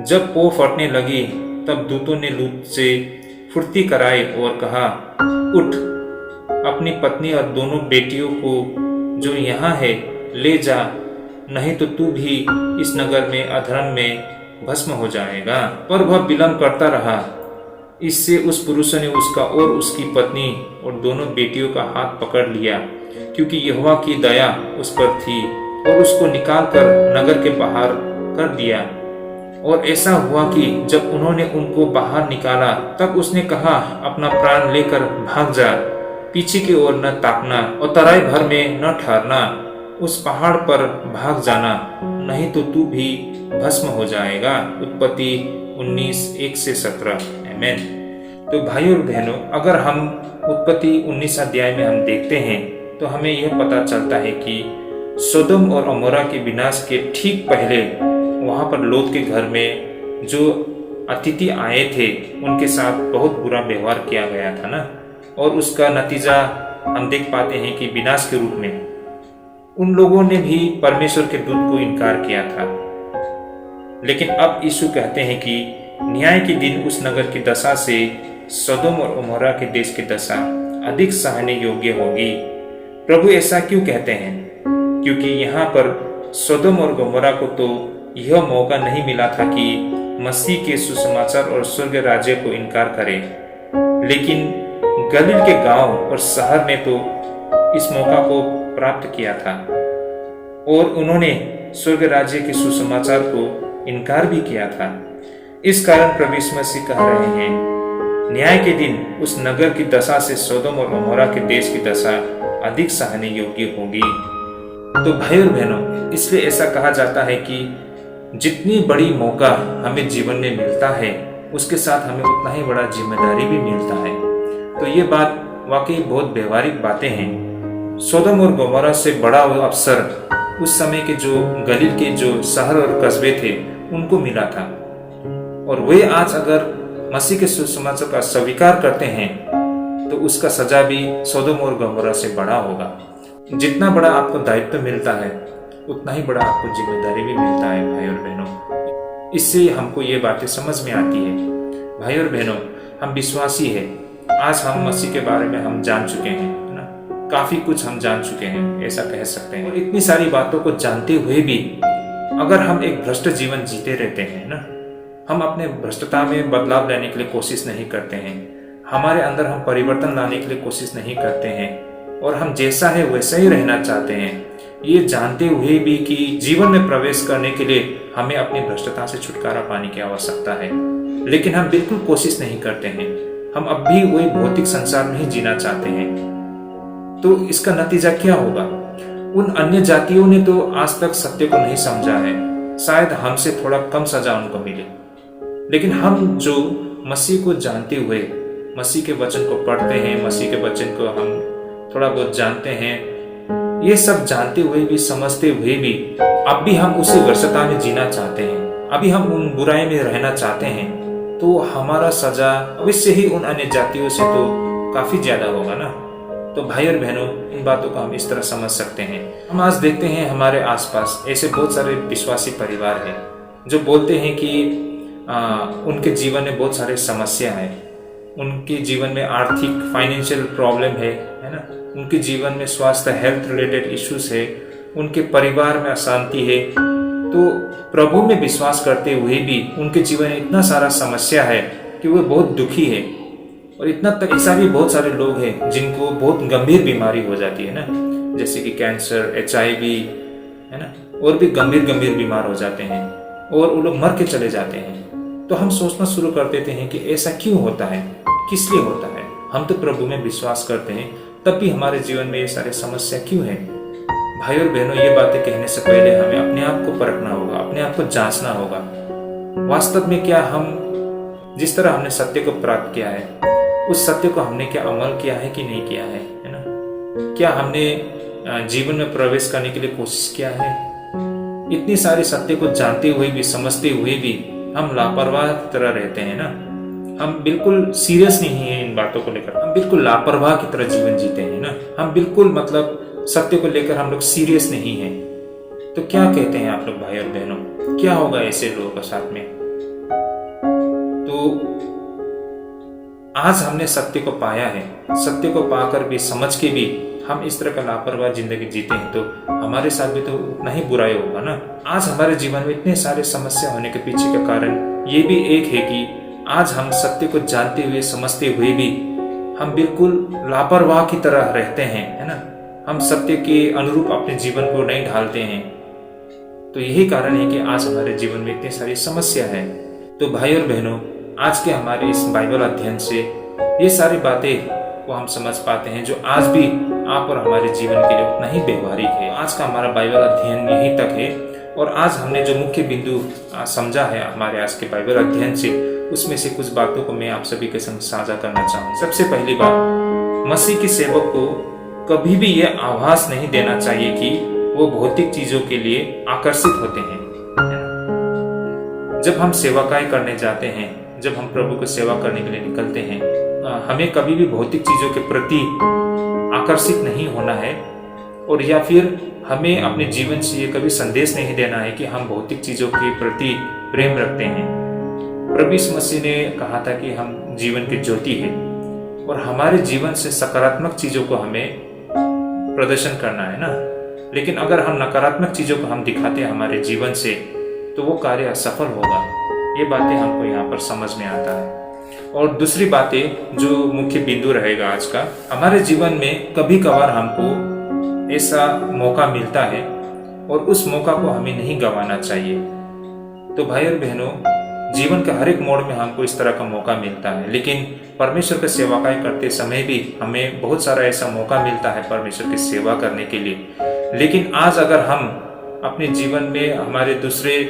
जब पो फटने लगी तब दूतों ने लूत से फुर्ती कराई और कहा, उठ, अपनी पत्नी और दोनों बेटियों को जो यहाँ है ले जा, नहीं तो तू भी इस नगर में अधर्म में भस्म हो जाएगा। पर वह विलम्ब करता रहा। इससे उस पुरुष ने उसका और उसकी पत्नी और दोनों बेटियों का हाथ पकड़ लिया, क्योंकि यहोवा की दया उस पर थी, और उसको निकालकर नगर के बाहर कर दिया। और ऐसा हुआ कि जब उन्होंने उनको बाहर निकाला तब उसने कहा, अपना प्राण लेकर भाग जा, पीछे की ओर न ताकना और तराई भर में न ठहरना, उस पहाड़ पर भाग जाना, नहीं तो तू भी भस्म हो जाएगा। उत्पत्ति 19:1-17। आमीन। तो भाइयों और बहनों, अगर हम उत्पत्ति 19 अध्याय में हम देखते हैं तो हमें यह पता चलता है कि सोदोम और अमोरा के विनाश के ठीक पहले वहां पर लोत के घर में जो अतिथि आए थे उनके साथ बहुत बुरा व्यवहार किया गया था ना, और उसका नतीजा हम देख पाते हैं कि विनाश के रूप में उन लोगों ने भी परमेश्वर के दूत को इनकार किया था। लेकिन अब यीशु कहते हैं कि न्याय के दिन उस नगर की दशा से सदोम और अमोरा के देश की दशा अधिक सहने योग्य होगी। प्रभु ऐसा क्यों कहते हैं? क्योंकि यहाँ पर सदोम और गमोरा को तो यह मौका नहीं मिला था कि मसीह के सुसमाचार और स्वर्ग राज्य को इनकार करे, लेकिन गलील के गांव और शहर ने तो इस मौका को प्राप्त किया था और उन्होंने स्वर्ग राज्य के सुसमाचार को इनकार भी किया था। इस कारण प्रभु यीशु मसीह कह रहे हैं, न्याय के दिन उस नगर की दशा से सदोम और गमोरा के देश की दशा अधिक सहने योग्य होगी। तो भाई और बहनों, इसलिए ऐसा कहा जाता है कि जितनी बड़ी मौका हमें जीवन में मिलता है उसके साथ हमें उतना ही बड़ा जिम्मेदारी भी मिलता है। तो ये बात वाकई बहुत व्यवहारिक बातें हैं। सदोम और गमोरा से बड़ा अवसर उस समय के जो गलील के जो शहर और कस्बे थे उनको मिला था, और वे आज अगर मसीह के सुसमाचार का स्वीकार करते हैं तो उसका सजा भी सदोम और गमोरा से बड़ा होगा। जितना बड़ा आपको दायित्व मिलता है उतना ही बड़ा आपको जिम्मेदारी भी मिलता है भाई और बहनों। इससे हमको ये बातें समझ में आती है। भाई और बहनों, हम विश्वासी है, आज हम मसीह के बारे में हम जान चुके हैं ना, काफी कुछ हम जान चुके हैं, ऐसा कह सकते हैं। और इतनी सारी बातों को जानते हुए भी अगर हम एक भ्रष्ट जीवन जीते रहते हैं ना, हम अपने भ्रष्टता में बदलाव लाने के लिए कोशिश नहीं करते हैं, हमारे अंदर हम परिवर्तन लाने के लिए कोशिश नहीं करते हैं और हम जैसा है वैसा ही रहना चाहते हैं, ये जानते हुए भी कि जीवन में प्रवेश करने के लिए हमें अपनी भ्रष्टता से छुटकारा पाने की आवश्यकता है, लेकिन हम बिल्कुल कोशिश नहीं करते हैं। हम अब भी वही भौतिक संसार में ही जीना चाहते हैं। तो इसका नतीजा क्या होगा? उन अन्य जातियों ने तो आज तक सत्य को नहीं समझा है, शायद हमसे थोड़ा कम सजा उनको मिले, लेकिन हम जो मसीह को जानते हुए मसीह के वचन को पढ़ते हैं, मसीह के वचन को हम थोड़ा बहुत जानते हैं, ये सब जानते हुए भी, समझते हुए भी अब भी हम उसी भ्रष्टता में जीना चाहते हैं, अभी हम उन बुराई में रहना चाहते हैं, तो हमारा सजा अवश्य ही उन अन्य जातियों से तो काफी ज्यादा होगा ना। तो भाई और बहनों, इन बातों को हम इस तरह समझ सकते हैं। हम आज देखते हैं हमारे आसपास ऐसे बहुत सारे विश्वासी परिवार हैं जो बोलते हैं कि उनके जीवन में बहुत सारे समस्या है, उनके जीवन में आर्थिक फाइनेंशियल प्रॉब्लम है ना, उनके जीवन में स्वास्थ्य हेल्थ रिलेटेड इश्यूज है, उनके परिवार में अशांति है। तो प्रभु में विश्वास करते हुए भी उनके जीवन में इतना सारा समस्या है कि वो बहुत दुखी है। और इतना तक ऐसा भी बहुत सारे लोग हैं जिनको बहुत गंभीर बीमारी हो जाती है ना, जैसे कि कैंसर, HIV है ना, और भी गंभीर बीमार हो जाते हैं और वो लोग मर के चले जाते हैं। तो हम सोचना शुरू कर देते हैं कि ऐसा क्यों होता है, किस लिए होता है? हम तो प्रभु में विश्वास करते हैं, तब भी हमारे जीवन में ये सारे समस्या क्यों है? भाई और बहनों, ये बातें कहने से पहले हमें अपने आप को परखना होगा, अपने आप को जांचना होगा। वास्तव में क्या हम जिस तरह हमने सत्य को प्राप्त किया है, उस सत्य को हमने क्या अमल किया है कि नहीं किया है ना? क्या हमने जीवन में प्रवेश करने के लिए कोशिश किया है? इतनी सारी सत्य को जानते हुए भी, समझते हुए भी हम लापरवाह की तरह रहते हैं ना। हम बिल्कुल सीरियस नहीं है इन बातों को लेकर, हम बिल्कुल लापरवाह की तरह जीवन जीते हैं ना। हम बिल्कुल सत्य को लेकर हम लोग सीरियस नहीं है। तो क्या कहते हैं आप लोग भाई और बहनों, क्या होगा ऐसे लोगों के साथ में? तो आज हमने सत्य को पाया है, सत्य को पाकर भी, समझ के भी हम इस तरह का लापरवाह जिंदगी जीते हैं, तो हमारे साथ भी तो उतना ही बुराई होगा ना। आज हमारे जीवन में इतने सारे समस्या होने के पीछे का कारण ये भी एक है कि आज हम सत्य को जानते हुए, समझते हुए भी हम बिल्कुल लापरवाह की तरह रहते हैं, है ना। हम सत्य के अनुरूप अपने जीवन को नहीं ढालते हैं। तो यही कारण है कि आज हमारे जीवन में इतनी सारी समस्या है। तो भाई और बहनों, आज के हमारे इस बाइबल अध्ययन से ये सारी बातें को हम समझ पाते हैं जो आज भी आप और हमारे जीवन के लिए उतना ही व्यवहारिक है। आज का हमारा बाइबल अध्ययन यहीं तक है और आज हमने जो मुख्य बिंदु समझा है हमारे आज के बाइबल अध्ययन से, उसमें से कुछ बातों को मैं आप सभी के संग साझा करना चाहूँ। सबसे पहली बात, मसीह के सेवक को कभी भी यह आभास नहीं देना चाहिए कि वो भौतिक चीजों के लिए आकर्षित होते हैं। जब हम सेवाकाई करने जाते हैं, जब हम प्रभु को सेवा करने के लिए निकलते हैं, हमें कभी भी भौतिक चीजों के प्रति आकर्षित नहीं होना है, और या फिर हमें अपने जीवन से ये कभी संदेश नहीं देना है कि हम भौतिक चीजों के प्रति प्रेम रखते हैं। प्रभु यीशु मसीह ने कहा था कि हम जीवन की ज्योति है और हमारे जीवन से सकारात्मक चीजों को हमें प्रदर्शन करना है ना। लेकिन अगर हम नकारात्मक चीजों को हम दिखाते हैं हमारे जीवन से, तो वो कार्य असफल होगा। ये बातें हमको यहाँ पर समझ में आता है। और दूसरी बातें जो मुख्य बिंदु रहेगा आज का, हमारे जीवन में कभी कभार हमको ऐसा मौका मिलता है और उस मौका को हमें नहीं गंवाना चाहिए। तो भाई और बहनों, जीवन के हर एक मोड़ में हमको इस तरह का मौका मिलता है, लेकिन परमेश्वर की सेवाकाई करते समय भी हमें बहुत सारा ऐसा मौका मिलता है परमेश्वर की सेवा करने के लिए। लेकिन आज अगर हम अपने जीवन में हमारे दूसरे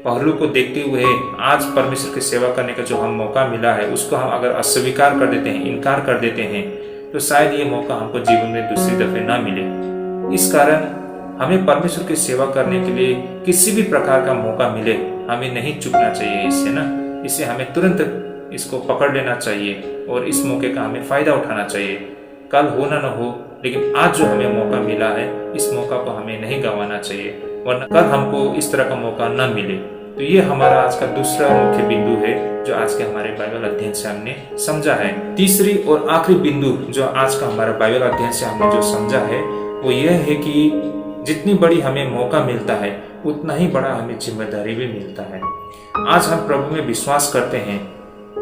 पहलू को देखते हुए आज परमेश्वर की सेवा करने का जो हम मौका मिला है उसको हम अगर अस्वीकार कर देते हैं, इनकार कर देते हैं, तो शायद ये मौका हमको जीवन में दूसरी दफे ना मिले। इस कारण हमें परमेश्वर की सेवा करने के लिए किसी भी प्रकार का मौका मिले, हमें नहीं चूकना चाहिए इससे ना। इसे हमें तुरंत इसको पकड़ लेना चाहिए और इस मौके का हमें फायदा उठाना चाहिए। कल हो ना हो, लेकिन आज जो हमें मौका मिला है, इस मौका को हमें नहीं गंवाना चाहिए, वरना कल हमको इस तरह का मौका न मिले। तो ये हमारा आज का दूसरा मुख्य बिंदु है जो आज के हमारे बाइबल अध्ययन से हमने समझा है। तीसरी और आखिरी बिंदु जो आज का हमारा बाइबल अध्ययन से हमने जो समझा है वो यह है कि जितनी बड़ी हमें मौका मिलता है उतना ही बड़ा हमें जिम्मेदारी भी मिलता है। आज हम प्रभु में विश्वास करते हैं,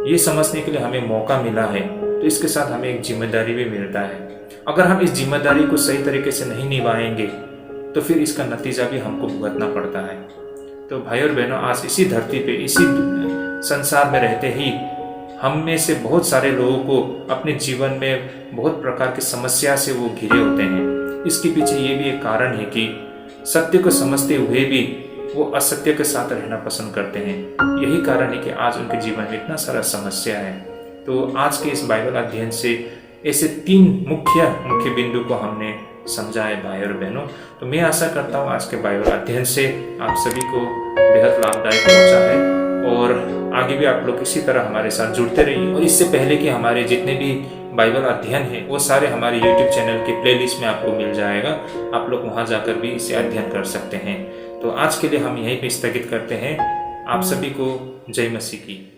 ये समझने के लिए हमें मौका मिला है, तो इसके साथ हमें एक जिम्मेदारी भी मिलता है। अगर हम इस जिम्मेदारी को सही तरीके से नहीं निभाएंगे तो फिर इसका नतीजा भी हमको भुगतना पड़ता है। तो भाई और बहनों, आज इसी धरती पे, इसी संसार में रहते ही हम में से बहुत सारे लोगों को अपने जीवन में बहुत प्रकार की समस्या से वो घिरे होते हैं। इसके पीछे ये भी एक कारण है कि सत्य को समझते हुए भी वो असत्य के साथ रहना पसंद करते हैं। यही कारण है कि आज उनके जीवन में इतना सारा समस्या है। तो आज के इस बाइबल अध्ययन से ऐसे 3 मुख्य बिंदु को हमने समझा है भाई और बहनों। तो मैं आशा करता हूँ आज के बाइबल अध्ययन से आप सभी को बेहद लाभदायक पहुंचा है, और आगे भी आप लोग इसी तरह हमारे साथ जुड़ते रहिए। और इससे पहले कि हमारे जितने भी बाइबल अध्ययन है वो सारे हमारे YouTube चैनल के प्लेलिस्ट में आपको मिल जाएगा। आप लोग वहां जाकर भी इसे अध्ययन कर सकते हैं। तो आज के लिए हम यहीं पे स्थगित करते हैं। आप सभी को जय मसीह की।